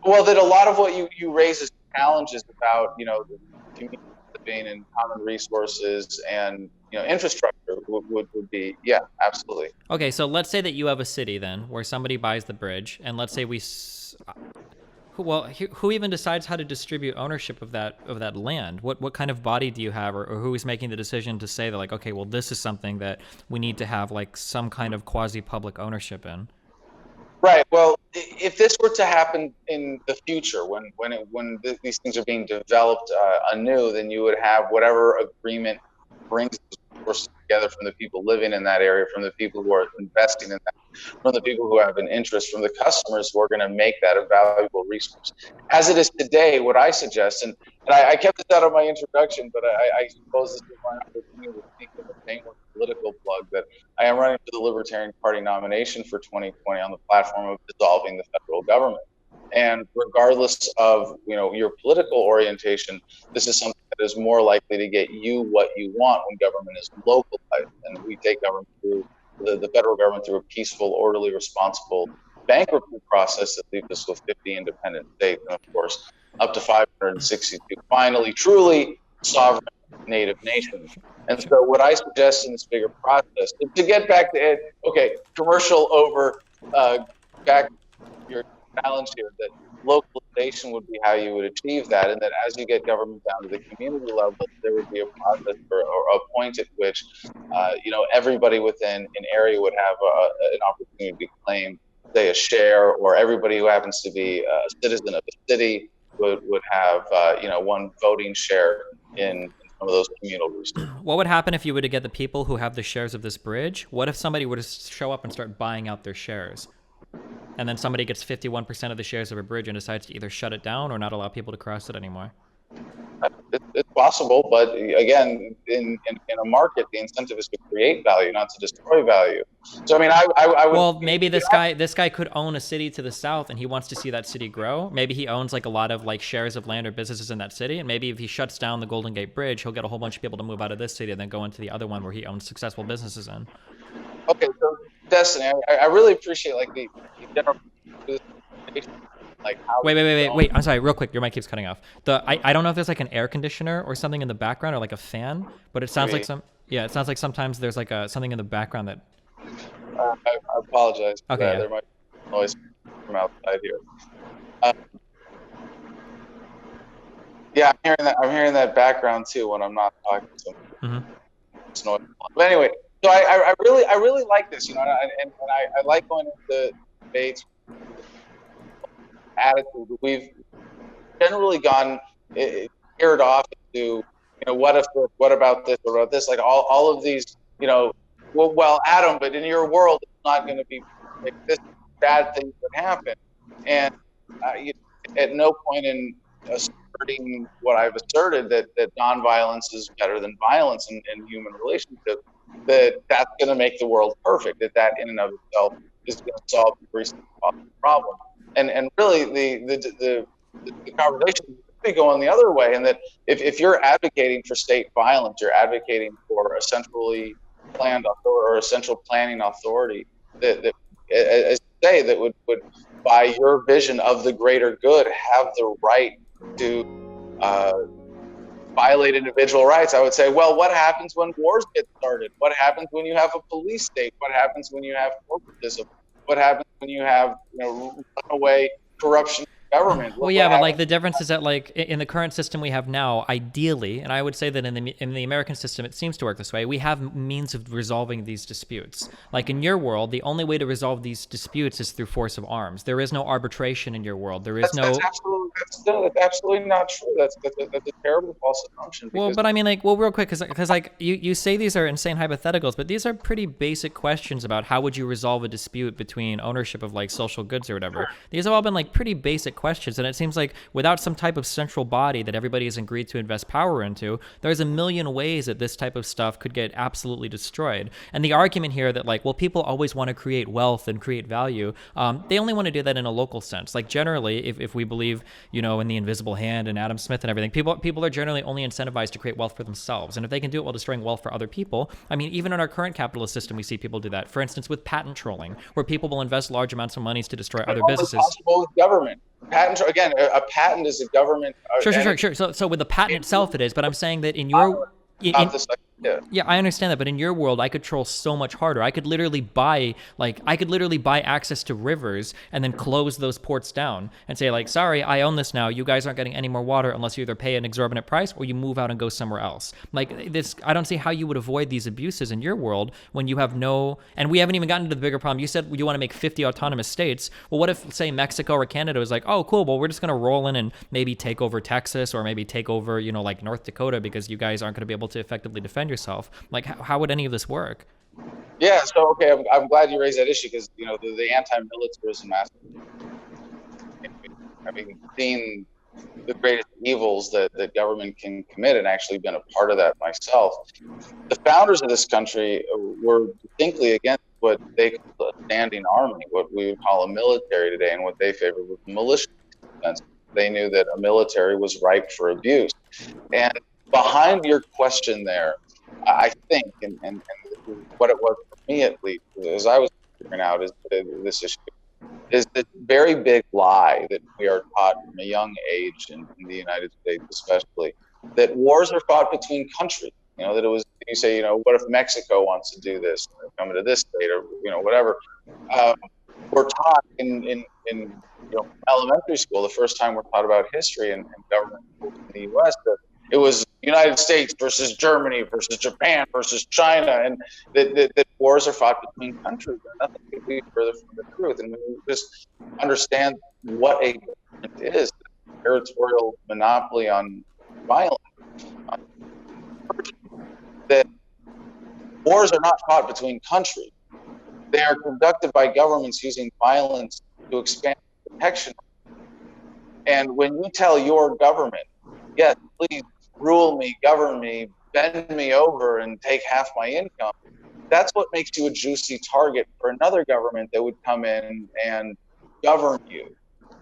Well, that a lot of what you raise as challenges about, the community living and common resources and, infrastructure would be, yeah, absolutely. Okay, so let's say that you have a city then where somebody buys the bridge, and let's say who even decides how to distribute ownership of that land? What kind of body do you have, or who is making the decision to say that, like, okay, well, this is something that we need to have like some kind of quasi-public ownership in? Right. Well, if this were to happen in the future, when these things are being developed anew, then you would have whatever agreement brings resources together from the people living in that area, from the people who are investing in that, from the people who have an interest, from the customers who are going to make that a valuable resource. As it is today, what I suggest, and I kept this out of my introduction, but I suppose this is my opportunity to speak of a painless political plug, that I am running for the Libertarian Party nomination for 2020 on the platform of dissolving the federal government. And regardless of your political orientation, this is something that is more likely to get you what you want when government is localized. And we take government through the federal government through a peaceful, orderly, responsible bankruptcy process that leaves us with 50 independent states, and of course up to 562 finally truly sovereign native nations. And so what I suggest in this bigger process, to get back to it, okay, commercial over, back to your challenge here, that localization would be how you would achieve that, and that as you get government down to the community level, there would be a process or a point at which everybody within an area would have an opportunity to claim, say, a share, or everybody who happens to be a citizen of the city would have one voting share in some of those communal resources. What would happen if you were to get the people who have the shares of this bridge? What if somebody were to show up and start buying out their shares? And then somebody gets 51% of the shares of a bridge and decides to either shut it down or not allow people to cross it anymore. It's possible, but again, in a market, the incentive is to create value, not to destroy value. So I mean, I would. Well, maybe this guy could own a city to the south, and he wants to see that city grow. Maybe he owns like a lot of like shares of land or businesses in that city, and maybe if he shuts down the Golden Gate Bridge, he'll get a whole bunch of people to move out of this city and then go into the other one where he owns successful businesses in. Okay, so Destiny, I really appreciate like the general. Like wait, I'm sorry, real quick, your mic keeps cutting off. I don't know if there's like an air conditioner or something in the background, or like a fan, but it sounds like sometimes there's like something in the background that I apologize for Okay, that. yeah. There might be noise from outside here. Yeah, I'm hearing that background too when I'm not talking. So it's noise. But anyway, so I really like this, and I like going into debates. Attitude. We've generally gone geared off into, what if this, what about this, what about this? Like all of these, well, Adam, but in your world, it's not going to be like this bad thing would happen. And at no point in asserting what I've asserted that nonviolence is better than violence in human relationships, that's going to make the world perfect, that in and of itself is going to solve every single problem. And really the conversation could go on the other way, and that if you're advocating for state violence, you're advocating for a centrally planned or a central planning authority that as you say, that would by your vision of the greater good have the right to violate individual rights. I would say, well, what happens when wars get started? What happens when you have a police state? What happens when you have corporatism? What happens when you have runaway corruption government? Well, yeah, but like the difference is that like in the current system we have now, ideally, and I would say that in the American system it seems to work this way, we have means of resolving these disputes. Like in your world, the only way to resolve these disputes is through force of arms. There is no arbitration in your world. There is that's absolutely not true. That's a terrible false assumption. Well, but I mean, like, real quick, because like you say these are insane hypotheticals, but these are pretty basic questions about how would you resolve a dispute between ownership of like social goods or whatever. These have all been like pretty basic questions, and it seems like without some type of central body that everybody has agreed to invest power into, there's a million ways that this type of stuff could get absolutely destroyed. And the argument here that like, well, people always want to create wealth and create value, they only want to do that in a local sense. Like generally, if we believe, in the invisible hand and Adam Smith and everything, people are generally only incentivized to create wealth for themselves. And if they can do it while destroying wealth for other people, I mean, even in our current capitalist system, we see people do that. For instance, with patent trolling, where people will invest large amounts of monies to destroy other businesses. It's possible with government. Again, a patent is a government. Sure. So with the patent itself, it is. But I'm saying that in your yeah, I understand that, but in your world, I could troll so much harder. I could literally buy access to rivers and then close those ports down and say like, sorry, I own this now. You guys aren't getting any more water unless you either pay an exorbitant price or you move out and go somewhere else. Like this, I don't see how you would avoid these abuses in your world when you have no, and we haven't even gotten to the bigger problem. You said you want to make 50 autonomous states. Well, what if, say, Mexico or Canada was like, oh, cool, well, we're just going to roll in and maybe take over Texas or maybe take over, like North Dakota because you guys aren't going to be able to effectively defend yourself. Like, how would any of this work? Yeah, so okay, I'm glad you raised that issue because the anti-militarism aspect. I mean, seeing the greatest evils that government can commit, and actually been a part of that myself. The founders of this country were distinctly against what they call a standing army, what we would call a military today, and what they favored was militia defense. They knew that a military was ripe for abuse. And behind your question there, I think, and what it was for me at least, as I was figuring out is this issue, is the very big lie that we are taught from a young age in the United States especially, that wars are fought between countries. That it was, you say, what if Mexico wants to do this, come to this state, or, whatever. We're taught in elementary school, the first time we're taught about history and government in the U.S., that it was United States versus Germany versus Japan versus China, and that wars are fought between countries. And nothing could be further from the truth. And when you just understand what a government is, a territorial monopoly on violence, that wars are not fought between countries. They are conducted by governments using violence to expand protection. And when you tell your government, yes, please rule me, govern me, bend me over, and take half my income, that's what makes you a juicy target for another government that would come in and govern you.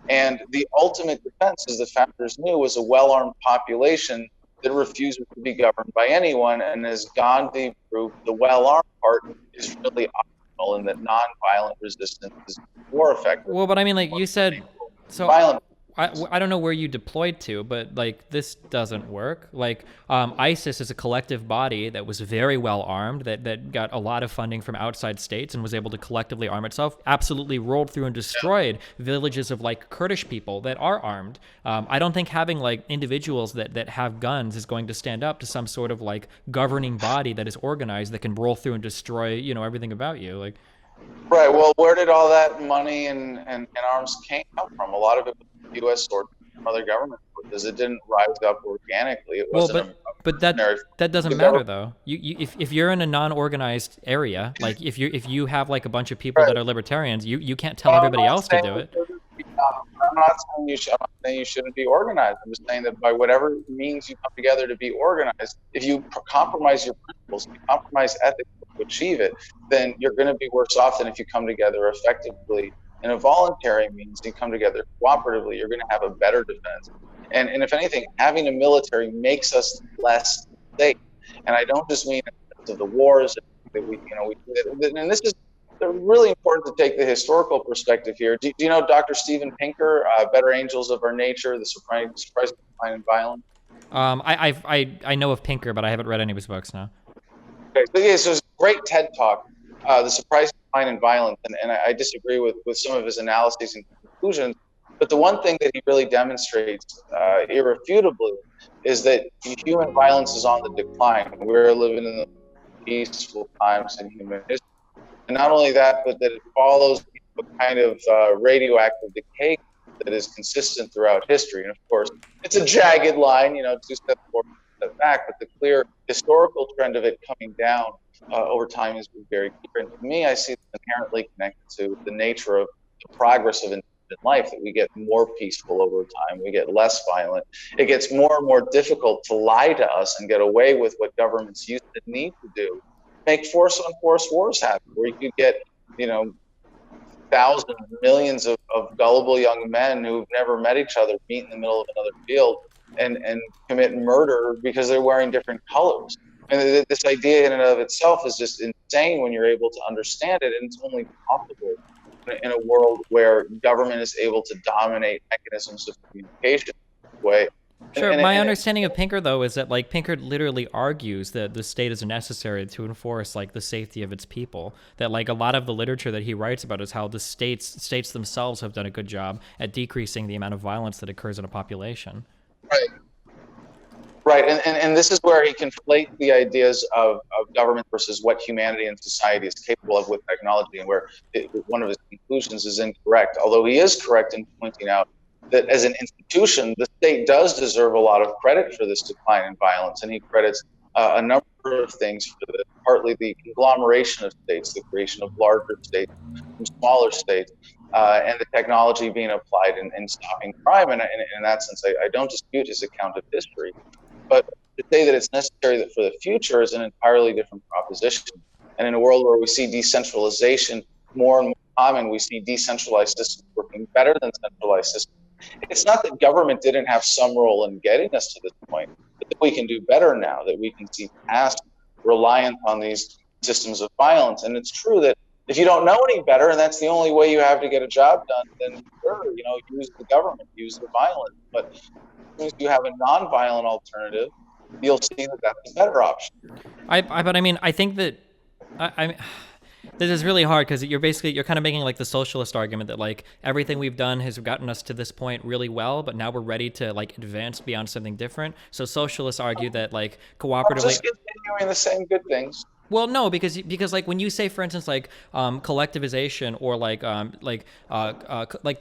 And the ultimate defense, as the founders knew, was a well-armed population that refuses to be governed by anyone. And as Gandhi proved, the well-armed part is really optional, and that non-violent resistance is more effective. Well, but I mean, like you said, so violent. I don't know where you deployed to, but like this doesn't work. Like ISIS is a collective body that was very well armed, that got a lot of funding from outside states and was able to collectively arm itself. Absolutely rolled through and destroyed villages of like Kurdish people that are armed. I don't think having like individuals that have guns is going to stand up to some sort of like governing body that is organized that can roll through and destroy, you know, everything about you. Like. Right. Well, where did all that money and arms come from? A lot of it was the U.S. or from other governments, because it didn't rise up organically. It wasn't but that doesn't matter though. If you're in a non-organized area, like if you have like a bunch of people that are libertarians, you can't tell everybody else to do it. I'm not saying you shouldn't be organized. I'm just saying that by whatever means you come together to be organized, if you compromise your principles, if you compromise ethics to achieve it, then you're going to be worse off than if you come together effectively in a voluntary means. You come together cooperatively, you're going to have a better defense. And if anything, having a military makes us less safe. And I don't just mean in terms of the wars that we and this is really important to take the historical perspective here. Do you know Dr. Steven Pinker, Better Angels of Our Nature, The Surprising Decline in Violence? I know of Pinker, but I haven't read any of his books now. Okay, so it's a great TED Talk, The Surprising Decline in Violence, and I disagree with some of his analyses and conclusions, but the one thing that he really demonstrates irrefutably is that human violence is on the decline. We're living in the peaceful times in human history. And not only that, but that it follows a kind of radioactive decay that is consistent throughout history. And of course, it's a jagged line, 2 steps forward, 1 step back, but the clear historical trend of it coming down over time is very clear. And to me, I see it inherently connected to the nature of the progress of life, that we get more peaceful over time, we get less violent. It gets more and more difficult to lie to us and get away with what governments used to need to do. Make force-on-force wars happen, where you could get, thousands, millions of gullible young men who've never met each other meet in the middle of another field and commit murder because they're wearing different colors. And this idea in and of itself is just insane when you're able to understand it, and it's only possible in a world where government is able to dominate mechanisms of communication way. Sure. My understanding of Pinker, though, is that like Pinker literally argues that the state is necessary to enforce like the safety of its people. That like a lot of the literature that he writes about is how the states themselves have done a good job at decreasing the amount of violence that occurs in a population. Right. And this is where he conflates the ideas of government versus what humanity and society is capable of with technology, and where one of his conclusions is incorrect, although he is correct in pointing out that as an institution, the state does deserve a lot of credit for this decline in violence. And he credits a number of things for this, partly the conglomeration of states, the creation of larger states from smaller states, and the technology being applied in stopping crime. And in that sense, I don't dispute his account of history. But to say that it's necessary for the future is an entirely different proposition. And in a world where we see decentralization more and more common, we see decentralized systems working better than centralized systems. It's not that government didn't have some role in getting us to this point, but that we can do better now, that we can see past reliance on these systems of violence. And it's true that if you don't know any better, and that's the only way you have to get a job done, then sure, use the government, use the violence. But as soon as you have a non-violent alternative, you'll see that that's a better option. I think that this is really hard, because you're kind of making like the socialist argument that like everything we've done has gotten us to this point really well, but now we're ready to like advance beyond something different. So socialists argue that like cooperatively, just continuing the same good things. Well, no, because like when you say, for instance, like collectivization or like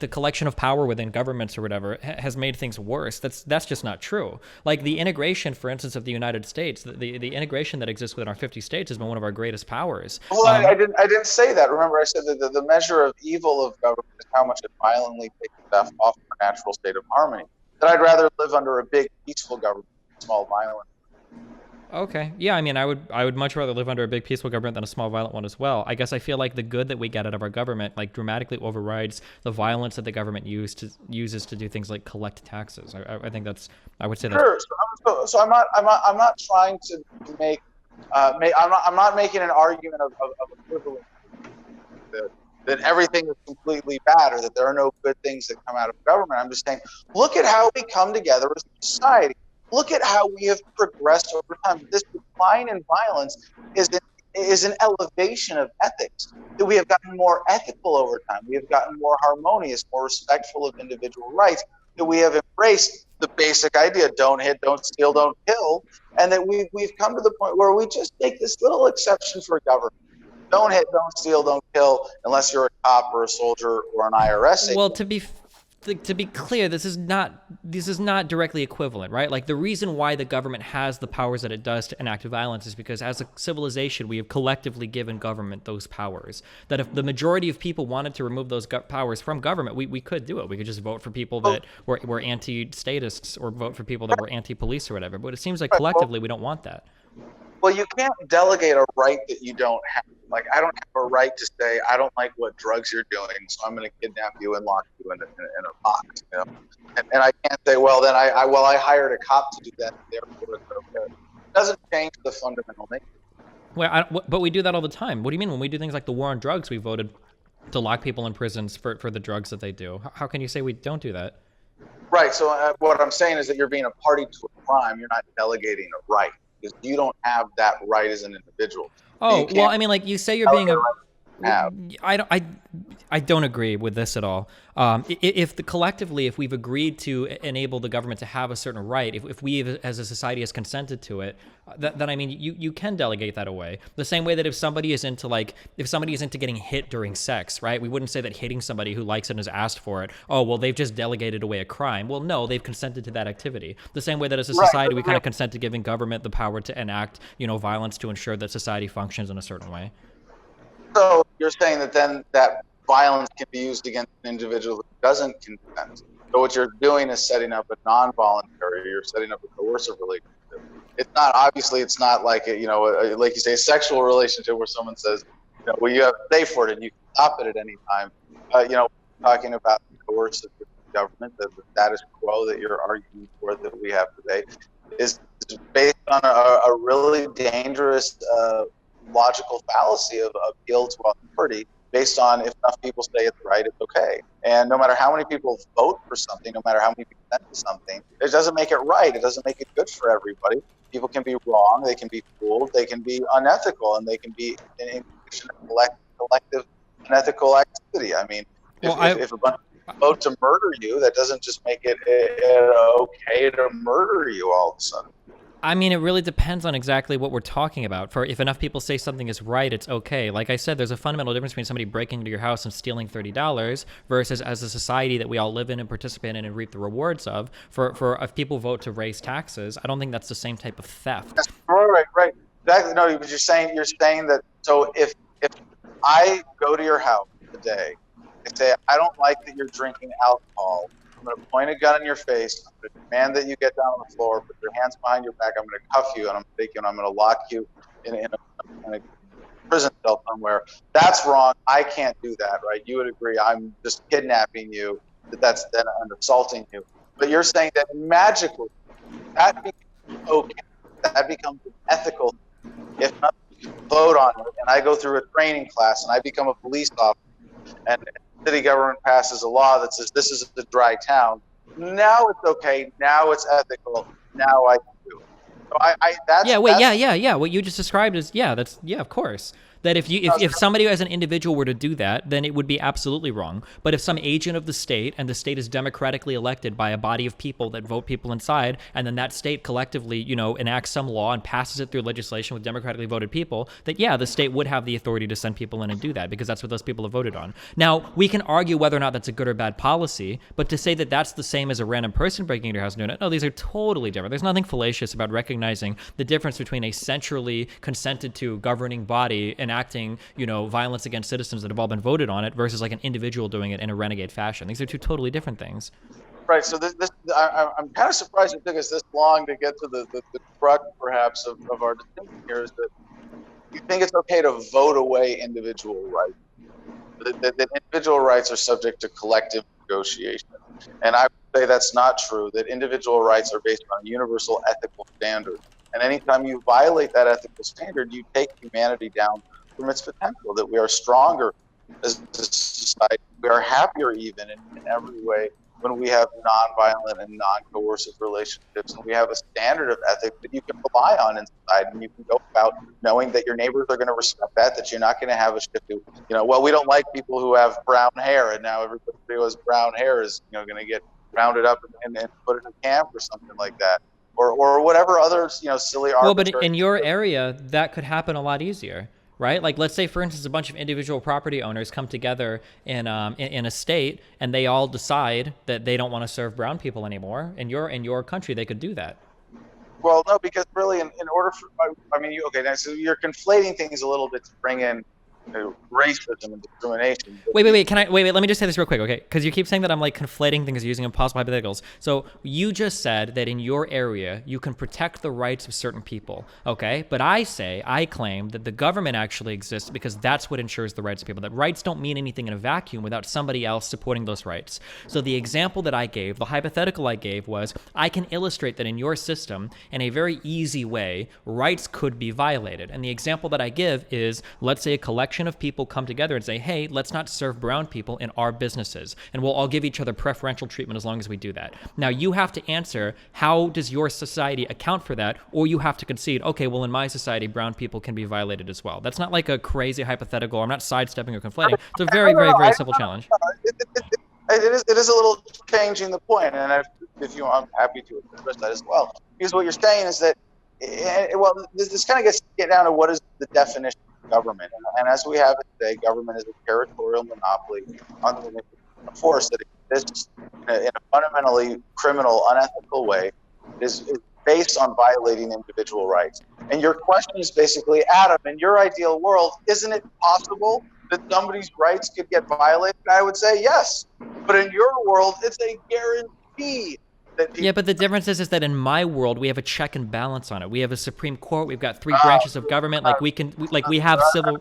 the collection of power within governments or whatever has made things worse. That's just not true. Like the integration, for instance, of the United States, the integration that exists within our 50 states has been one of our greatest powers. Well, I didn't say that. Remember, I said that the measure of evil of government is how much it violently takes stuff off our natural state of harmony. That I'd rather live under a big peaceful government than a small violent. Okay. Yeah, I mean, I would much rather live under a big peaceful government than a small violent one as well. I guess I feel like the good that we get out of our government like dramatically overrides the violence that the government uses to do things like collect taxes. I think I would say that. Sure. So I'm not trying to make I'm not making an argument of equivalence. that everything is completely bad or that there are no good things that come out of government. I'm just saying, look at how we come together as a society. Look at how we have progressed over time. This decline in violence is an elevation of ethics, that we have gotten more ethical over time. We have gotten more harmonious, more respectful of individual rights, that we have embraced the basic idea, don't hit, don't steal, don't kill, and that we've come to the point where we just make this little exception for government. Don't hit, don't steal, don't kill, unless you're a cop or a soldier or an IRS agent. Well, to be clear, this is not directly equivalent, right? Like, the reason why the government has the powers that it does to enact violence is because as a civilization, we have collectively given government those powers. That if the majority of people wanted to remove those powers from government, we could do it. We could just vote for people that were anti-statists or vote for people that were anti-police or whatever. But it seems like collectively we don't want that. Well, you can't delegate a right that you don't have. Like, I don't have a right to say, I don't like what drugs you're doing, so I'm going to kidnap you and lock you in a box. You know? And I can't say, well, then I hired a cop to do that, therefore it's okay. It doesn't change the fundamental nature. Well, but we do that all the time. What do you mean? When we do things like the war on drugs, we voted to lock people in prisons for the drugs that they do. How can you say we don't do that? Right. So what I'm saying is that you're being a party to a crime. You're not delegating a right, because you don't have that right as an individual. Oh, well, I mean, like, you say you're being a... I don't agree with this at all. If we've agreed to enable the government to have a certain right, if we as a society has consented to it, then I mean, you can delegate that away. The same way that if somebody is into getting hit during sex, right? We wouldn't say that hitting somebody who likes it and has asked for it, oh, well, they've just delegated away a crime. Well, no, they've consented to that activity. The same way that as a society, we kind of consent to giving government the power to enact, violence to ensure that society functions in a certain way. So you're saying that then that violence can be used against an individual who doesn't consent. So what you're doing is setting up a non-voluntary, you're setting up a coercive relationship. It's not like like you say, a sexual relationship where someone says, well, you have to pay for it and you can stop it at any time. Talking about coercive government, the status quo that you're arguing for that we have today, is based on a really dangerous logical fallacy of appeal to authority, based on if enough people say it's right, it's okay. And no matter how many people vote for something, no matter how many people consent to something, it doesn't make it right. It doesn't make it good for everybody. People can be wrong, they can be fooled, they can be unethical, and they can be in collective unethical activity. I mean, if a bunch of people vote to murder you, that doesn't just make it okay to murder you all of a sudden. I mean, it really depends on exactly what we're talking about. For if enough people say something is right, it's okay. Like I said, there's a fundamental difference between somebody breaking into your house and stealing $30 versus as a society that we all live in and participate in and reap the rewards of. For if people vote to raise taxes, I don't think that's the same type of theft. That's right. Exactly. No, but you're saying that. So if I go to your house today and say, I don't like that you're drinking alcohol, I'm going to point a gun in your face. I'm going to demand that you get down on the floor, put your hands behind your back. I'm going to cuff you, and I'm going to take you, and I'm going to lock you in a prison cell somewhere. That's wrong. I can't do that, right? You would agree. I'm just kidnapping you. That's then I'm assaulting you. But you're saying that magically that becomes okay. That becomes ethical if not vote on it. And I go through a training class, and I become a police officer, and city government passes a law that says this is a dry town. Now it's okay. Now it's ethical. Now I can do it. So What you just described is of course. That if somebody as an individual were to do that, then it would be absolutely wrong. But if some agent of the state, and the state is democratically elected by a body of people that vote people inside, and then that state collectively, enacts some law and passes it through legislation with democratically voted people, that the state would have the authority to send people in and do that, because that's what those people have voted on. Now, we can argue whether or not that's a good or bad policy, but to say that that's the same as a random person breaking into your house and doing it, no, these are totally different. There's nothing fallacious about recognizing the difference between a centrally consented to governing body enacting, violence against citizens that have all been voted on it versus like an individual doing it in a renegade fashion. These are two totally different things. Right. So I'm kind of surprised it took us this long to get to the crux, perhaps, of our discussion here, is that you think it's okay to vote away individual rights. That individual rights are subject to collective negotiation. And I would say that's not true, that individual rights are based on universal ethical standards. And anytime you violate that ethical standard, you take humanity down from its potential, that we are stronger as a society. We are happier even in every way when we have nonviolent and non-coercive relationships, and we have a standard of ethics that you can rely on in society, and you can go about knowing that your neighbors are going to respect that, that you're not going to have a shift to, well, we don't like people who have brown hair, and now everybody who has brown hair is, going to get rounded up and put in a camp or something like that, or whatever other, silly arbitrary. Well, but in your area, that could happen a lot easier. Right? Like, let's say, for instance, a bunch of individual property owners come together in a state, and they all decide that they don't want to serve brown people anymore. In your country, they could do that. Well, no, because really, in order for, now, so you're conflating things a little bit to bring in racism and discrimination. Wait. Let me just say this real quick, okay? Because you keep saying that I'm like conflating things using impossible hypotheticals. So you just said that in your area you can protect the rights of certain people, okay? But I claim that the government actually exists because that's what ensures the rights of people. That rights don't mean anything in a vacuum without somebody else supporting those rights. So the example that I gave, the hypothetical I gave was, I can illustrate that in your system, in a very easy way, rights could be violated. And the example that I give is, let's say a collection of people come together and say, hey, let's not serve brown people in our businesses, and we'll all give each other preferential treatment as long as we do that. Now you have to answer, how does your society account for that? Or you have to concede, okay, well, in my society, brown people can be violated as well. That's not like a crazy hypothetical. I'm not sidestepping or conflating. It's a very, very, very simple challenge. It is a little changing the point, and if you want, I'm happy to address that as well. Because what you're saying is that, this kind of get down to what is the definition of government. And as we have it today, government is a territorial monopoly on the force that exists in a fundamentally criminal, unethical way, is based on violating individual rights. And your question is basically, Adam, in your ideal world, isn't it possible that somebody's rights could get violated? I would say yes. But in your world, it's a guarantee. Yeah, but the difference is that in my world, we have a check and balance on it. We have a Supreme Court. We've got three branches of government. Like we have civil. No,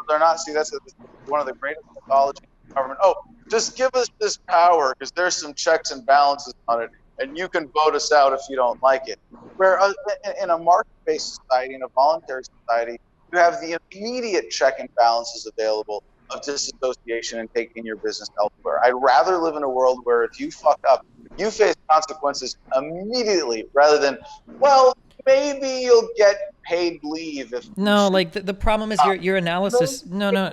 they're not. See, that's one of the greatest mythologies of government. Oh, just give us this power because there's some checks and balances on it, and you can vote us out if you don't like it. Where in a market-based society, in a voluntary society, you have the immediate check and balances available of disassociation and taking your business elsewhere. I'd rather live in a world where if you fuck up, you face consequences immediately, rather than, well, maybe you'll get paid leave. No, like the problem is your analysis. No.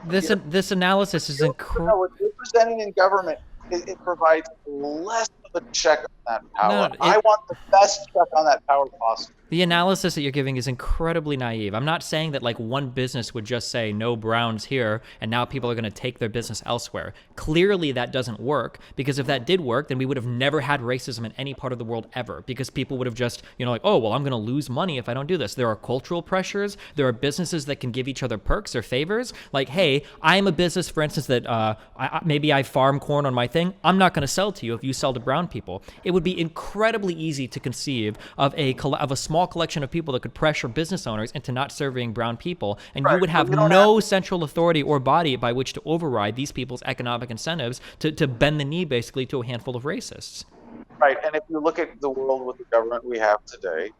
This analysis is incredible. What you're presenting in government, it provides less of a check on that power. I want the best check on that power possible. The analysis that you're giving is incredibly naive. I'm not saying that like one business would just say no browns here and now people are going to take their business elsewhere. Clearly that doesn't work, because if that did work, then we would have never had racism in any part of the world ever, because people would have just, like, oh, well, I'm going to lose money if I don't do this. There are cultural pressures. There are businesses that can give each other perks or favors. Like, hey, I'm a business, for instance, that maybe I farm corn on my thing. I'm not going to sell to you if you sell to brown people. It would be incredibly easy to conceive of a small collection of people that could pressure business owners into not serving brown people, and you would have no central authority or body by which to override these people's economic incentives to bend the knee basically to a handful of racists. Right, and if you look at the world with the government we have today,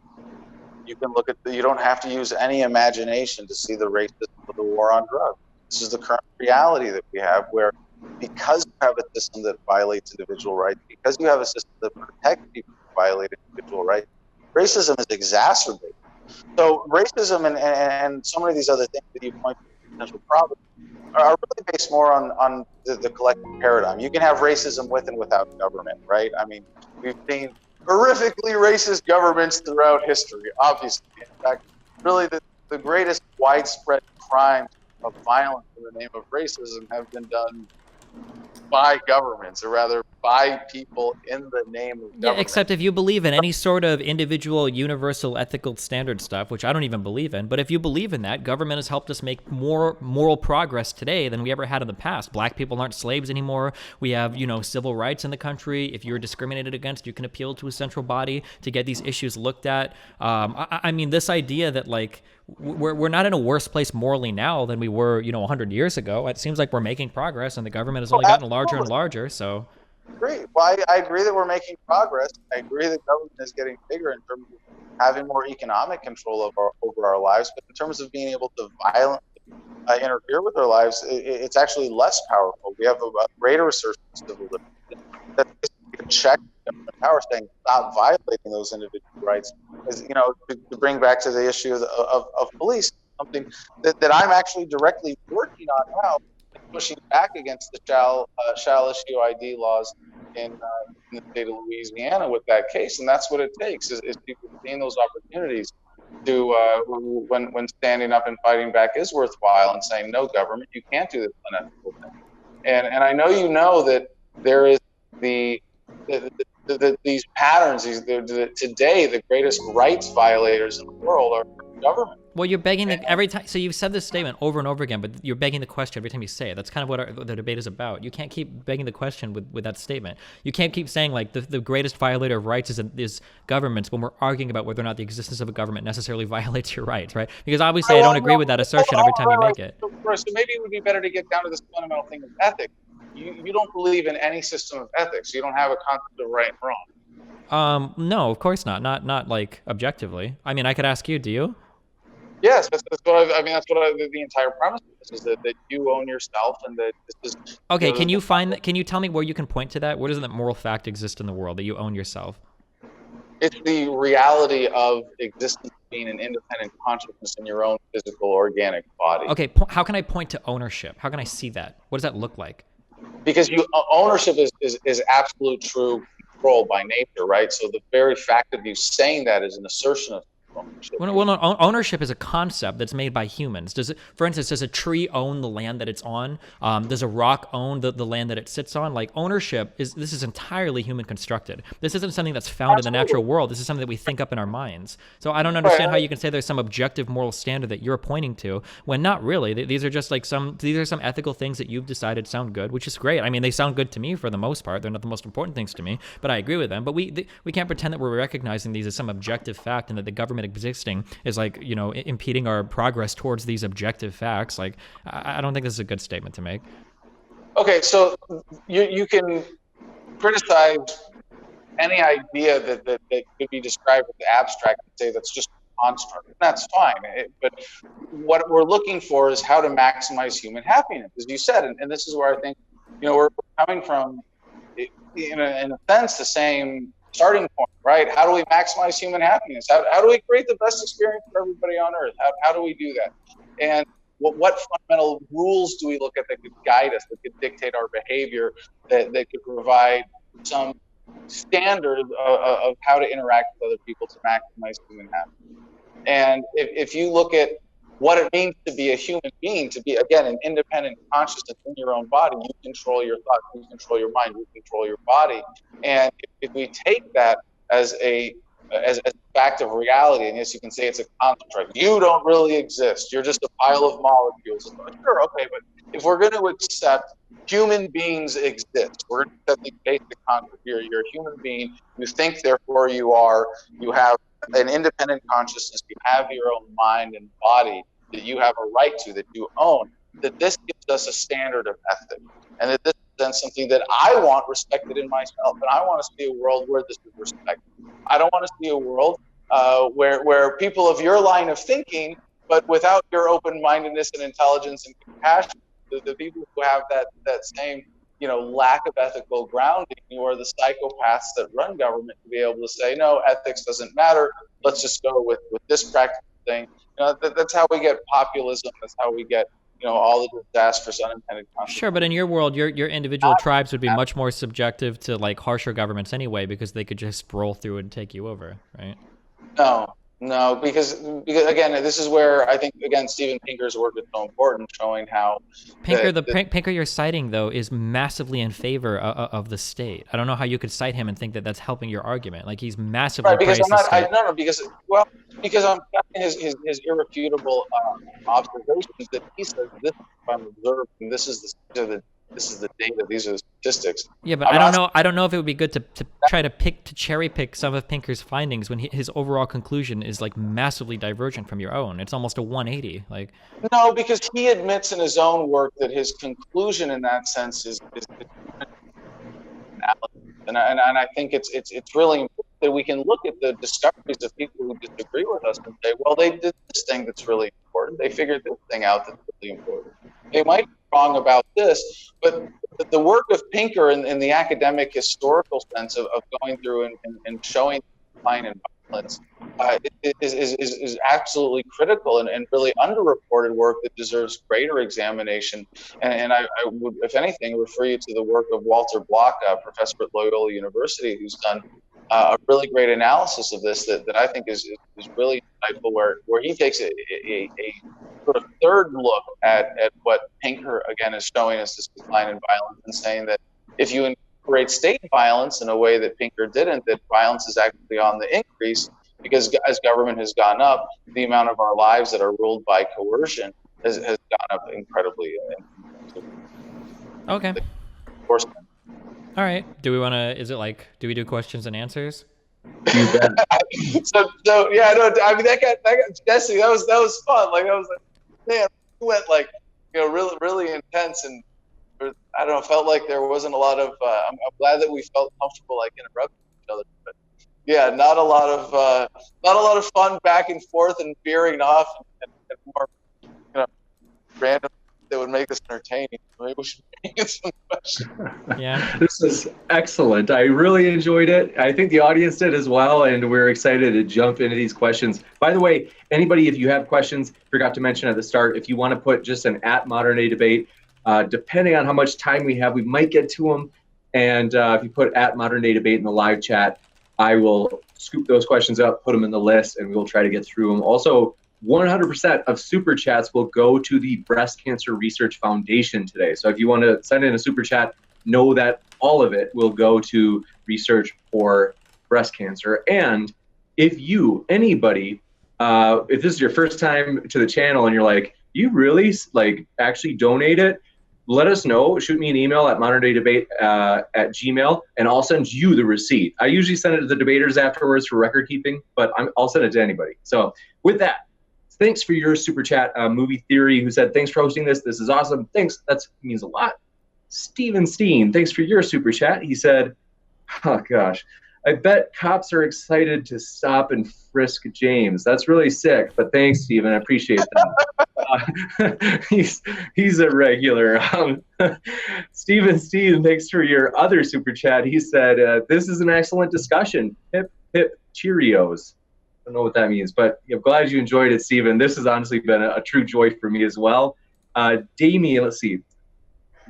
you can look at you don't have to use any imagination to see the racism of the war on drugs. This is the current reality that we have, where because you have a system that violates individual rights, because you have a system that protects people who violate individual rights, racism is exacerbated. So racism and so many of these other things that you point to potential problems are really based more on the collective paradigm. You can have racism with and without government, right? I mean, we've seen horrifically racist governments throughout history, obviously. In fact, really the greatest widespread crimes of violence in the name of racism have been done by governments, or rather by people in the name of government. Yeah, except if you believe in any sort of individual, universal, ethical standard stuff, which I don't even believe in, but if you believe in that, government has helped us make more moral progress today than we ever had in the past. Black people aren't slaves anymore. We have, civil rights in the country. If you're discriminated against, you can appeal to a central body to get these issues looked at. I mean, this idea that, like, we're not in a worse place morally now than we were, 100 years ago. It seems like we're making progress, and the government has only gotten larger and larger. So, agree. Well, I agree that we're making progress. I agree that government is getting bigger in terms of having more economic control over our lives, but in terms of being able to violently interfere with our lives, it's actually less powerful. We have a greater resurgence of civil liberties. That's basically a check on power saying stop violating those individual rights. As you know, to bring back to the issue of police, something that I'm actually directly working on now, pushing back against the shall issue ID laws in the state of Louisiana with that case, and that's what it takes is people seeing those opportunities to when standing up and fighting back is worthwhile and saying, no, government, you can't do this unethical thing. And I know you know that there is these patterns. Today, the greatest rights violators in the world are government. Well, you're begging every time. So you've said this statement over and over again, but you're begging the question every time you say it. That's kind of what the debate is about. You can't keep begging the question with that statement. You can't keep saying like the greatest violator of rights is governments when we're arguing about whether or not the existence of a government necessarily violates your rights, right? Because obviously I don't agree with that assertion every time you make it. So maybe it would be better to get down to this fundamental thing of ethics. You don't believe in any system of ethics. You don't have a concept of right and wrong. No, of course not. Not like objectively. I mean, I could ask you, do you? Yes, that's what the entire premise is that you own yourself and that this is. Okay, can you tell me where you can point to that? Where does that moral fact exist in the world that you own yourself? It's the reality of existence being an independent consciousness in your own physical organic body. Okay, how can I point to ownership? How can I see that? What does that look like? Because ownership is absolute true control by nature, right? So the very fact of you saying that is an assertion of ownership. Well, no, ownership is a concept that's made by humans. For instance, does a tree own the land that it's on? Does a rock own the land that it sits on? Like ownership is entirely human constructed. This isn't something that's found in the natural world. This is something that we think up in our minds. So I don't understand how you can say there's some objective moral standard that you're pointing to when not really. These are just like some ethical things that you've decided sound good, which is great. I mean, they sound good to me for the most part. They're not the most important things to me, but I agree with them. But we can't pretend that we're recognizing these as some objective fact and that the government existing is like, you know, impeding our progress towards these objective facts. Like, I don't think this is a good statement to make. Okay, so you can criticize any idea that could be described as abstract and say that's just a construct. That's fine. But what we're looking for is how to maximize human happiness, as you said. And this is where I think, you know, we're coming from, in a sense, the same starting point, right? How do we maximize human happiness? How do we create the best experience for everybody on Earth? How do we do that? And what fundamental rules do we look at that could guide us, that could dictate our behavior, that could provide some standard of how to interact with other people to maximize human happiness? And if you look at what it means to be a human being, to be, again, an independent consciousness in your own body, you control your thoughts, you control your mind, you control your body. And if we take that as a fact of reality, and yes, you can say it's a construct, you don't really exist, you're just a pile of molecules. Sure, okay, but if we're going to accept human beings exist, we're going to accept the basic concept here, you're a human being, you think, therefore you are, you have an independent consciousness, you have your own mind and body that you have a right to, that you own, that this gives us a standard of ethics, and that this is something that I want respected in myself, and I want to see a world where this is respected. I don't want to see a world where people of your line of thinking, but without your open-mindedness and intelligence and compassion, the people who have that same, you know, lack of ethical grounding, or the psychopaths that run government, to be able to say, no, ethics doesn't matter, let's just go with this practical thing. You know, that's how we get populism. That's how we get, you know, all the disastrous unintended consequences. Sure, but in your world, your individual tribes would be much more subjective to like harsher governments anyway, because they could just roll through and take you over, right? No, because again, this is where I think, again, Steven Pinker's work is so important, showing how Pinker you're citing, though, is massively in favor of the state. I don't know how you could cite him and think that that's helping your argument. Like, he's massively right, because because I'm his irrefutable observations that he says this is what I'm observing, this is the data, these are the statistics. Yeah, but I don't know if it would be good to try to cherry pick some of Pinker's findings when his overall conclusion is like massively divergent from your own. It's almost a 180. Like, no, because he admits in his own work that his conclusion in that sense is and I think it's really important that we can look at the discoveries of people who disagree with us and say, well, they did this thing that's really important. They figured this thing out that's really really important. They might be wrong about this, but the work of Pinker in the academic historical sense of going through and showing decline in violence is absolutely critical and really underreported work that deserves greater examination. And I would, if anything, refer you to the work of Walter Block, a professor at Loyola University, who's done a really great analysis of this that I think is really insightful, where he takes a sort of third look at what Pinker, again, is showing us this decline in violence, and saying that if you incorporate state violence in a way that Pinker didn't, that violence is actually on the increase, because as government has gone up, the amount of our lives that are ruled by coercion has gone up incredibly. Okay. All right. Do we want to? Is it like? Do we do questions and answers? You bet. so yeah, no. I mean, that got Jesse. That was fun. Like, I was like, man, we went like, really intense, and I don't know. Felt like there wasn't a lot of. I'm glad that we felt comfortable like interrupting each other, but yeah, not a lot of fun back and forth and veering off and more, random that would make this entertaining. Maybe we should get some questions. Yeah. This is excellent. I really enjoyed it. I think the audience did as well, and we're excited to jump into these questions. By the way, anybody, if you have questions, forgot to mention at the start, if you want to put just an @ModernDayDebate, depending on how much time we have, we might get to them. And if you put @ModernDayDebate in the live chat, I will scoop those questions up, put them in the list, and we'll try to get through them. Also, 100% of super chats will go to the Breast Cancer Research Foundation today. So if you want to send in a super chat, know that all of it will go to research for breast cancer. And if anybody, if this is your first time to the channel and you're like, you really actually donate it, let us know. Shoot me an email at moderndaydebate at Gmail, and I'll send you the receipt. I usually send it to the debaters afterwards for record keeping, but I'll send it to anybody. So with that, thanks for your super chat, Movie Theory, who said, thanks for hosting this. This is awesome. Thanks. That means a lot. Steven Steen, thanks for your super chat. He said, oh, gosh, I bet cops are excited to stop and frisk James. That's really sick, but thanks, Steven. I appreciate that. He's a regular. Steven Steen, thanks for your other super chat. He said, this is an excellent discussion. Hip, hip, Cheerios. I don't know what that means, but I'm glad you enjoyed it, Stephen. This has honestly been a true joy for me as well. Damien, let's see.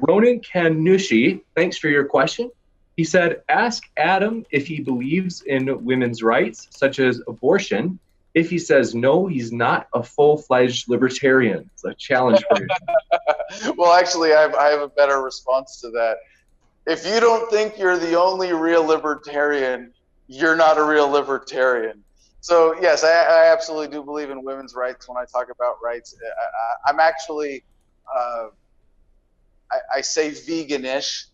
Ronan Kanushi, thanks for your question. He said, ask Adam if he believes in women's rights, such as abortion. If he says no, he's not a full-fledged libertarian. It's a challenge for you. Well, actually, I have a better response to that. If you don't think you're the only real libertarian, you're not a real libertarian. So yes, I absolutely do believe in women's rights when I talk about rights. I'm actually, I say veganish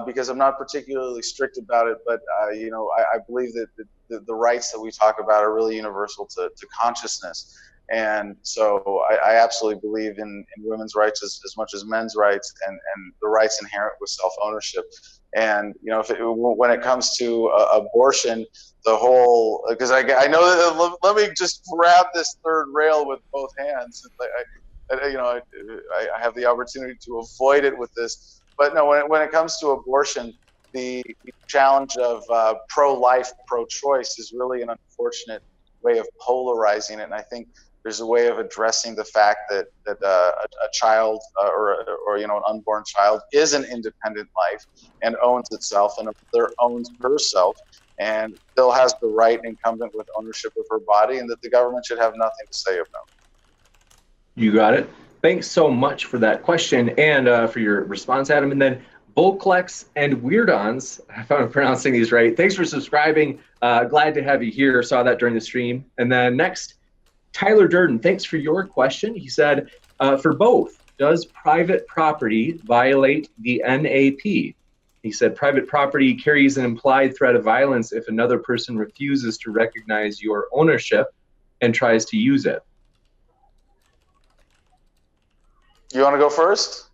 because I'm not particularly strict about it, but I believe that the rights that we talk about are really universal to consciousness. And so I absolutely believe in women's rights as much as men's rights, and the rights inherent with self-ownership. And when it comes to abortion, the whole, because I know that, let me just grab this third rail with both hands. I have the opportunity to avoid it with this, but no, when it comes to abortion, the challenge of pro-life, pro-choice is really an unfortunate way of polarizing it. And I think there's a way of addressing the fact that a child or an unborn child is an independent life and owns itself and owns herself, and still has the right incumbent with ownership of her body, and that the government should have nothing to say about it. You got it. Thanks so much for that question and for your response, Adam. And then Volklex and Weirdons, if I'm pronouncing these right, thanks for subscribing. Glad to have you here. Saw that during the stream. And then next, Tyler Durden, thanks for your question. He said, for both, does private property violate the NAP? He said, private property carries an implied threat of violence if another person refuses to recognize your ownership and tries to use it. You want to go first?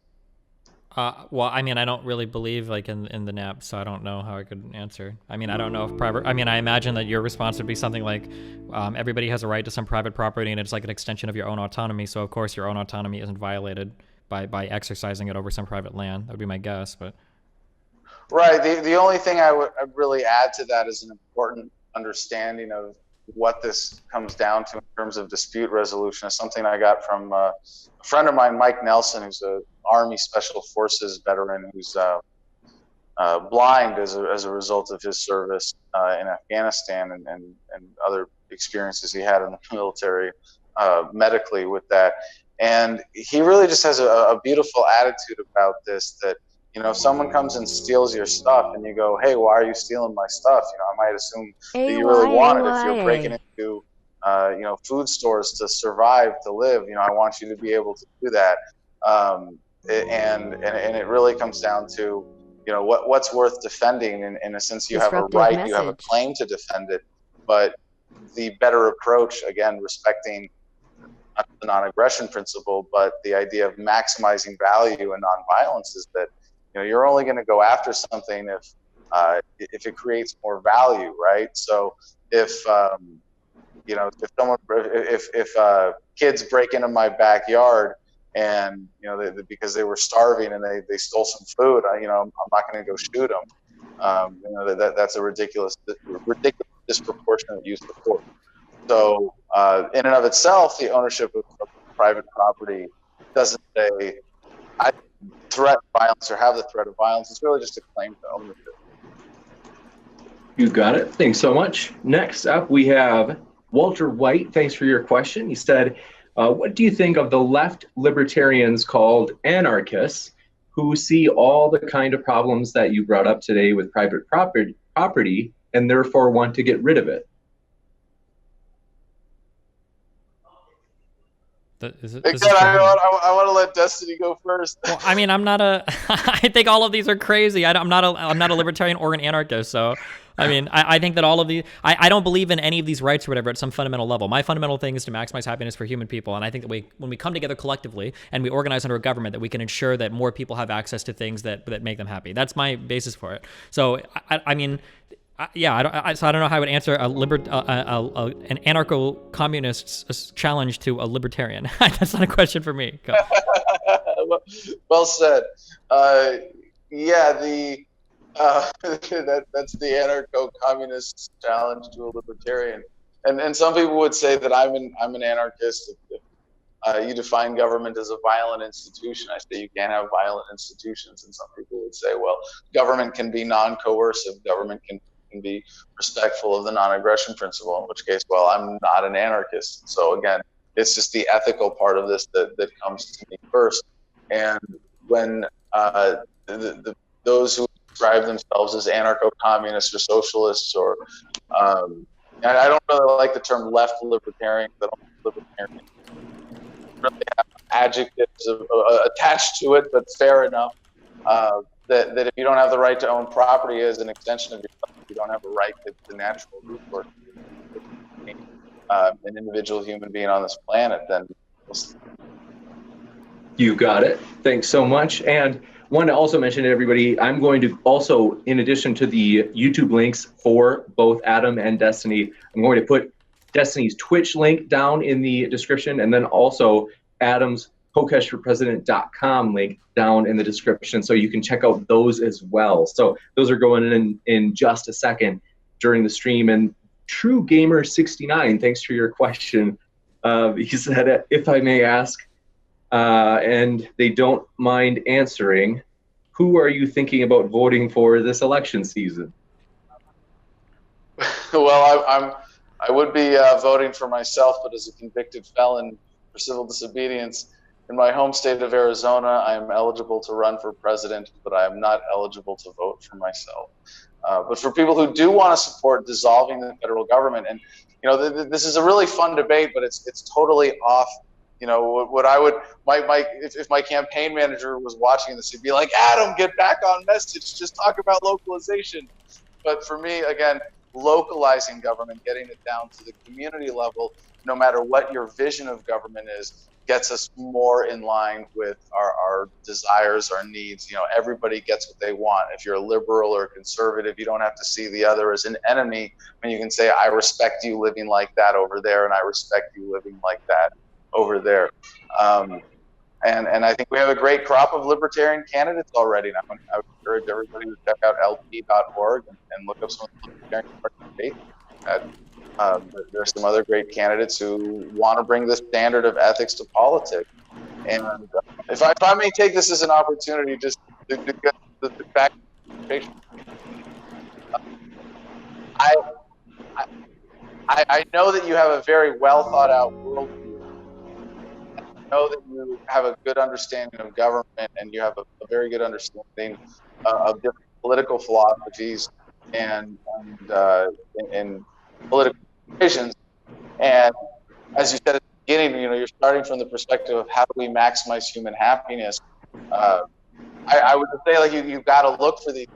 Well, I mean, I don't really believe like in the NAP, so I don't know how I could answer. I mean, I don't know if private. I mean, I imagine that your response would be something like, everybody has a right to some private property, and it's like an extension of your own autonomy. So of course, your own autonomy isn't violated by exercising it over some private land. That would be my guess, but. Right. The only thing I'd really add to that is an important understanding of what this comes down to in terms of dispute resolution. Is something I got from a friend of mine, Mike Nelson, who's a Army Special Forces veteran who's blind as a result of his service in Afghanistan and other experiences he had in the military medically with that. And he really just has a beautiful attitude about this, that, you know, if someone comes and steals your stuff and you go, hey, why are you stealing my stuff? You know, I might assume that you really want it. If you're breaking into, you know, food stores to survive, to live, you know, I want you to be able to do that. And it really comes down to, you know, what's worth defending. In a sense, you have a right, you have a claim to defend it, but the better approach, again, respecting the non-aggression principle, but the idea of maximizing value and nonviolence is that, you know, you're only going to go after something if it creates more value, right? So if you know, if kids break into my backyard and, you know, because they were starving and they stole some food, you know, I'm not going to go shoot them. You know, that's a ridiculous disproportionate use of force. So in and of itself, the ownership of private property doesn't say I threat violence or have the threat of violence. It's really just a claim to ownership. You got it. Thanks so much. Next up, we have Walter White. Thanks for your question. He said, what do you think of the left libertarians called anarchists who see all the kind of problems that you brought up today with private property and therefore want to get rid of it? I want to let Destiny go first. Well, I mean, I'm not I think all of these are crazy. I'm not a libertarian or an anarchist. So, I mean, I think that all of these, I don't believe in any of these rights or whatever at some fundamental level. My fundamental thing is to maximize happiness for human people. And I think that when we come together collectively and we organize under a government, that we can ensure that more people have access to things that make them happy. That's my basis for it. So, I mean, yeah, so I don't know how I would answer an anarcho-communist's challenge to a libertarian. That's not a question for me. Well said. Yeah, that's the anarcho-communist challenge to a libertarian. And some people would say that I'm an anarchist. If you define government as a violent institution, I say you can't have violent institutions. And some people would say, well, government can be non-coercive. Government can be respectful of the non-aggression principle, in which case, well, I'm not an anarchist. So again, it's just the ethical part of this that comes to me first. And when those who describe themselves as anarcho-communists or socialists, or I don't really like the term left libertarian, because I don't think libertarian really have adjectives attached to it, but fair enough. That if you don't have the right to own property as an extension of yourself, you don't have a right to the natural resources, an individual human being on this planet, then you got it. Thanks so much. And want to also mention to everybody, I'm going to also, in addition to the YouTube links for both Adam and Destiny, I'm going to put Destiny's Twitch link down in the description, and then also Adam's KokeshforPresident.com link down in the description, so you can check out those as well. So those are going in just a second during the stream. And True Gamer 69, thanks for your question. He said, if I may ask, and they don't mind answering, who are you thinking about voting for this election season? Well, I would be voting for myself, but as a convicted felon for civil disobedience. In my home state of Arizona, I am eligible to run for president, but I am not eligible to vote for myself. But for people who do want to support dissolving the federal government, and you know, this is a really fun debate, but it's totally off. You know, what I would, if my campaign manager was watching this, he'd be like, Adam, get back on message, just talk about localization. But for me, again, localizing government, getting it down to the community level, no matter what your vision of government is, gets us more in line with our desires, our needs. Everybody gets what they want. If you're a liberal or a conservative, you don't have to see the other as an enemy. And you can say, I respect you living like that over there, and I respect you living like that over there. And I think we have a great crop of libertarian candidates already. And I would encourage everybody to check out lp.org and look up some of the libertarian debates. There are some other great candidates who want to bring the standard of ethics to politics. And if I may take this as an opportunity just to get the back. I know that you have a very well thought out worldview. I know that you have a good understanding of government, and you have a very good understanding of different political philosophies and political equations. And as you said at the beginning, you're starting from the perspective of how do we maximize human happiness. I would say, like, you've got to look for these.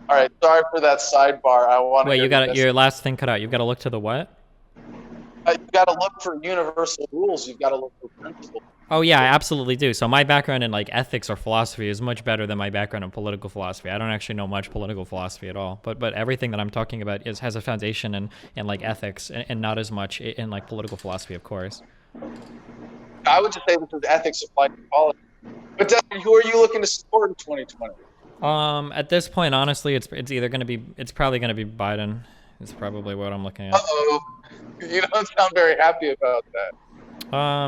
All right, sorry for that sidebar. I want. Wait, your last thing cut out. You've got to look to the what? You've got to look for universal rules. You've got to look for principles. Oh yeah, I absolutely do. So my background in like ethics or philosophy is much better than my background in political philosophy. I don't actually know much political philosophy at all, but everything that I'm talking about has a foundation in like ethics and not as much in like political philosophy, of course. I would just say this is ethics applied to politics. But Desmond, who are you looking to support in 2020? At this point, honestly, it's probably gonna be Biden. It's probably what I'm looking at. Uh-oh. You don't sound very happy about that.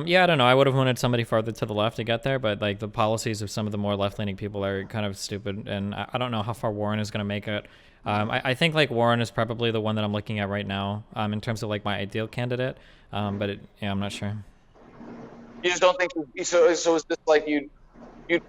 Yeah, I don't know. I would have wanted somebody farther to the left to get there, but like the policies of some of the more left-leaning people are kind of stupid, and I don't know how far Warren is going to make it. I think like Warren is probably the one that I'm looking at right now in terms of like my ideal candidate, but I'm not sure. You just don't think so? So is this like you'd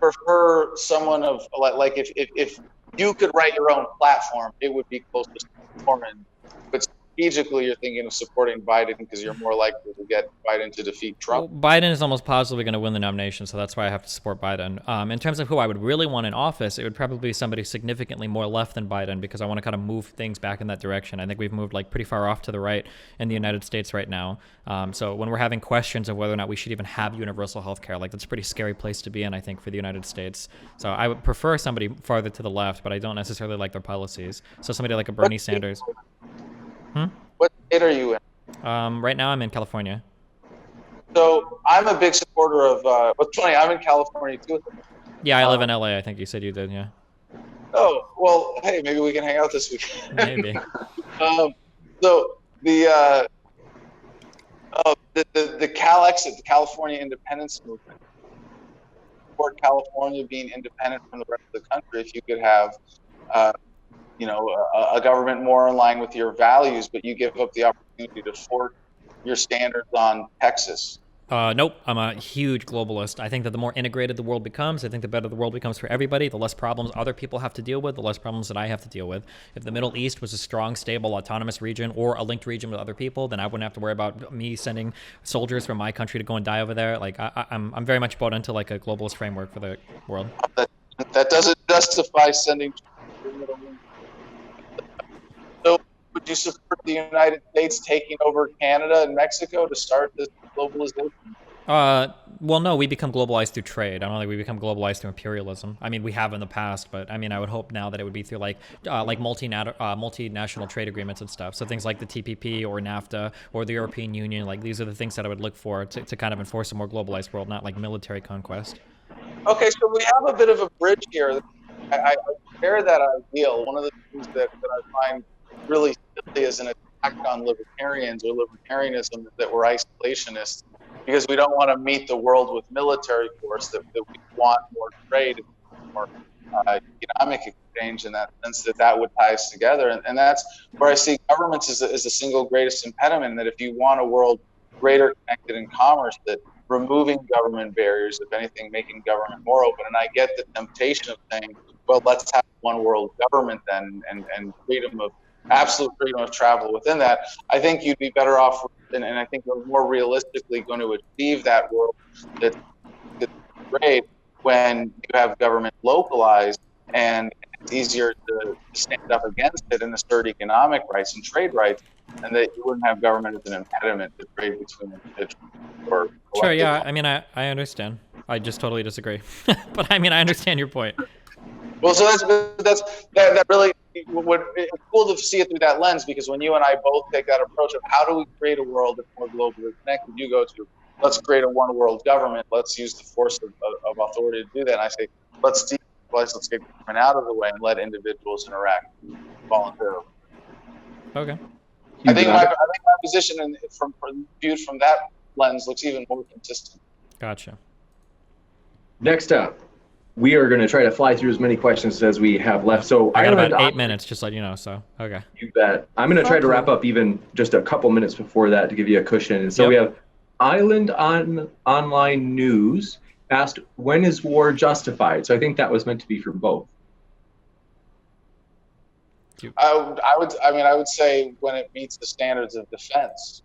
prefer someone of like if you could write your own platform, it would be close to Warren, but strategically you're thinking of supporting Biden because you're more likely to get Biden to defeat Trump? Well, Biden is almost positively going to win the nomination, so that's why I have to support Biden. In terms of who I would really want in office, it would probably be somebody significantly more left than Biden because I want to kind of move things back in that direction. I think we've moved like pretty far off to the right in the United States right now. So when we're having questions of whether or not we should even have universal health care, like that's a pretty scary place to be in, I think, for the United States. So I would prefer somebody farther to the left, but I don't necessarily like their policies. So somebody like a Bernie Sanders. What state are you in? Right now I'm in California. So I'm a big supporter of, what's funny, I'm in California too. Yeah, I live in LA. I think you said you did, yeah. Oh, well, hey, maybe we can hang out this weekend. Maybe. So the CalExit, the California independence movement, support California being independent from the rest of the country if you could have a government more in line with your values, but you give up the opportunity to force your standards on Texas. Nope. I'm a huge globalist. I think that the more integrated the world becomes, I think the better the world becomes for everybody. The less problems other people have to deal with, the less problems that I have to deal with. If the Middle East was a strong, stable, autonomous region or a linked region with other people, then I wouldn't have to worry about me sending soldiers from my country to go and die over there. Like I'm very much bought into like a globalist framework for the world. That doesn't justify sending. So would you support the United States taking over Canada and Mexico to start this globalization? Well, no, we become globalized through trade. I don't think we become globalized through imperialism. I mean, we have in the past, but I mean, I would hope now that it would be through like multinational trade agreements and stuff. So things like the TPP or NAFTA or the European Union, like these are the things that I would look for to kind of enforce a more globalized world, not like military conquest. Okay, so we have a bit of a bridge here. I share that ideal. One of the things that I find really silly as an attack on libertarians or libertarianism is that we're isolationists because we don't want to meet the world with military force, that we want more trade and more economic exchange in that sense, that would tie us together. And that's where I see governments as the single greatest impediment, that if you want a world greater connected in commerce, that removing government barriers, if anything, making government more open. And I get the temptation of saying, well, let's have one world government then and absolute freedom of travel within that. I think you'd be better off, and I think we're more realistically going to achieve that world that's great when you have government localized and it's easier to stand up against it and assert economic rights and trade rights. and that you wouldn't have government as an impediment to trade between individuals or sure, yeah. I mean, I understand. I just totally disagree, but I mean, I understand your point. Well, so that really it's cool to see it through that lens, because when you and I both take that approach of how do we create a world that's more globally connected, you go to let's create a one world government. Let's use the force of authority to do that. And I say let's decentralize, let's get government out of the way and let individuals interact voluntarily. Okay. I think my position, viewed from that lens, looks even more consistent. Gotcha. Next up, we are going to try to fly through as many questions as we have left. So I got about 8 minutes, just let you know. So okay. You bet. I'm going to try to wrap up even just a couple minutes before that to give you a cushion. And so we have Island on Online News asked, when is war justified? So I think that was meant to be for both. I would say when it meets the standards of defense.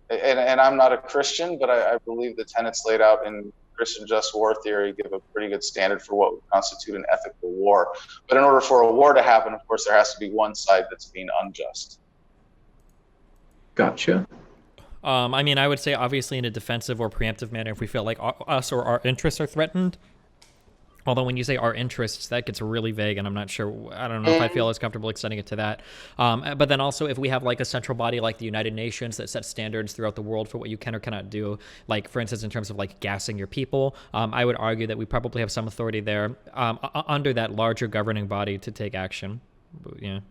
And I'm not a Christian, but I believe the tenets laid out in Christian just war theory give a pretty good standard for what would constitute an ethical war. But in order for a war to happen, of course, there has to be one side that's being unjust. Gotcha. I mean, I would say obviously in a defensive or preemptive manner if we feel like us or our interests are threatened. Although when you say our interests, that gets really vague, and I'm not sure. I don't know if I feel as comfortable extending it to that. But then also, if we have like a central body like the United Nations that sets standards throughout the world for what you can or cannot do, like for instance, in terms of like gassing your people, I would argue that we probably have some authority there under that larger governing body to take action. Yeah.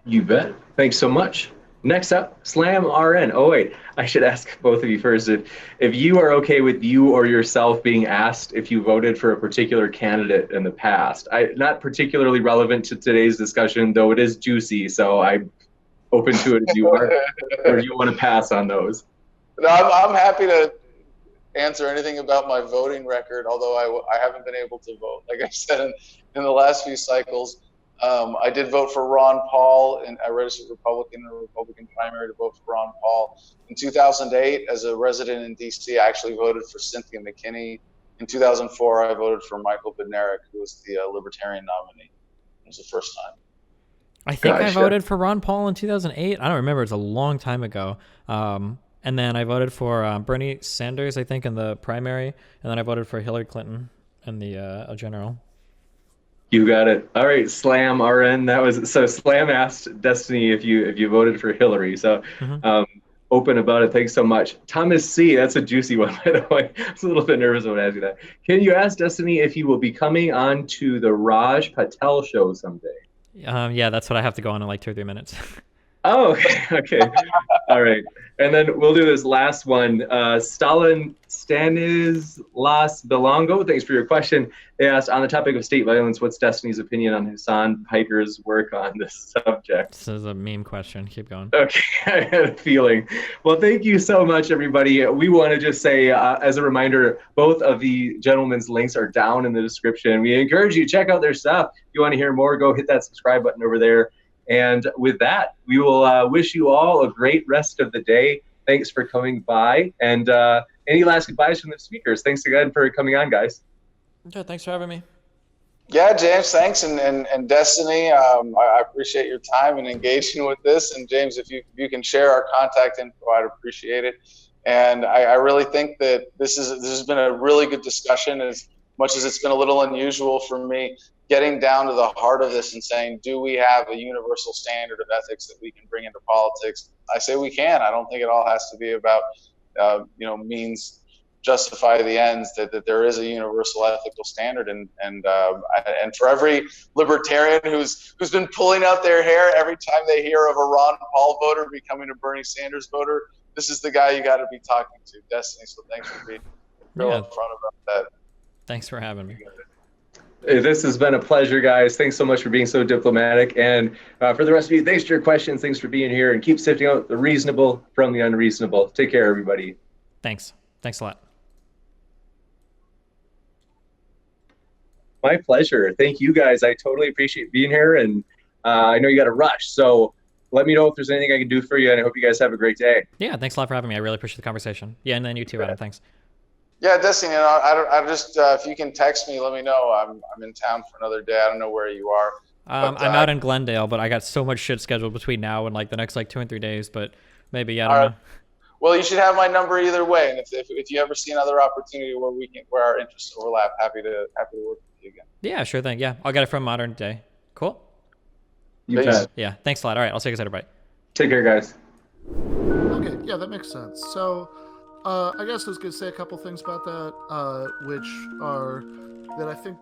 You bet. Thanks so much. Next up, Slam RN. Oh wait, I should ask both of you first if you are okay with you or yourself being asked if you voted for a particular candidate in the past. Not particularly relevant to today's discussion, though it is juicy, so I'm open to it if you are, or you want to pass on those. No, I'm happy to answer anything about my voting record, although I haven't been able to vote. Like I said, in the last few cycles, I did vote for Ron Paul, and I registered Republican in a Republican primary to vote for Ron Paul. In 2008, as a resident in D.C., I actually voted for Cynthia McKinney. In 2004, I voted for Michael Bednarik, who was the Libertarian nominee. It was the first time. I think I voted for Ron Paul in 2008. I don't remember. It's a long time ago. And then I voted for Bernie Sanders, I think, in the primary. And then I voted for Hillary Clinton in the general. You got it. All right, Slam RN. That was so. Slam asked Destiny if you voted for Hillary. So open about it. Thanks so much, Thomas C. That's a juicy one, by the way. I was a little bit nervous when I asked you that. Can you ask Destiny if he will be coming on to the Raj Patel show someday? Yeah, that's what I have to go on in like 2 or 3 minutes. Oh, okay. All right. And then we'll do this last one. Stanislas Belongo, thanks for your question. They asked, on the topic of state violence, what's Destiny's opinion on Hassan Piker's work on this subject? This is a meme question. Keep going. Okay, I had a feeling. Well, thank you so much, everybody. We want to just say, as a reminder, both of the gentlemen's links are down in the description. We encourage you to check out their stuff. If you want to hear more, go hit that subscribe button over there. And with that, we will wish you all a great rest of the day. Thanks for coming by. And any last goodbyes from the speakers? Thanks again for coming on, guys. Okay, thanks for having me. Yeah, James, thanks. And Destiny, I appreciate your time and engaging with this. And James, if you can share our contact info, I'd appreciate it. And I really think that this has been a really good discussion, as much as it's been a little unusual for me. Getting down to the heart of this and saying, do we have a universal standard of ethics that we can bring into politics? I say we can. I don't think it all has to be about, means justify the ends. That there is a universal ethical standard, and for every libertarian who's been pulling out their hair every time they hear of a Ron Paul voter becoming a Bernie Sanders voter, this is the guy you got to be talking to, Destiny. So thanks for being real upfront about that. Thanks for having me. This has been a pleasure, guys. Thanks so much for being so diplomatic. And for the rest of you, thanks for your questions. Thanks for being here. And keep sifting out the reasonable from the unreasonable. Take care, everybody. Thanks. Thanks a lot. My pleasure. Thank you, guys. I totally appreciate being here. And I know you got to rush. So let me know if there's anything I can do for you. And I hope you guys have a great day. Yeah, thanks a lot for having me. I really appreciate the conversation. Yeah, and then you too, Adam. Thanks. Yeah, Destiny, I just if you can text me, let me know. I'm in town for another day. I don't know where you are. I'm out in Glendale, but I got so much shit scheduled between now and like the next like 2 and 3 days. But maybe I don't know. Well, you should have my number either way, and if you ever see another opportunity where our interests overlap, happy to work with you again. Yeah, sure thing. Yeah, I'll get it from Modern Day. Cool. You bet. Yeah, thanks a lot. All right, I'll see you guys later. Bye. Take care, guys. Okay, yeah, that makes sense. So, I guess I was going to say a couple things about that, which are that I think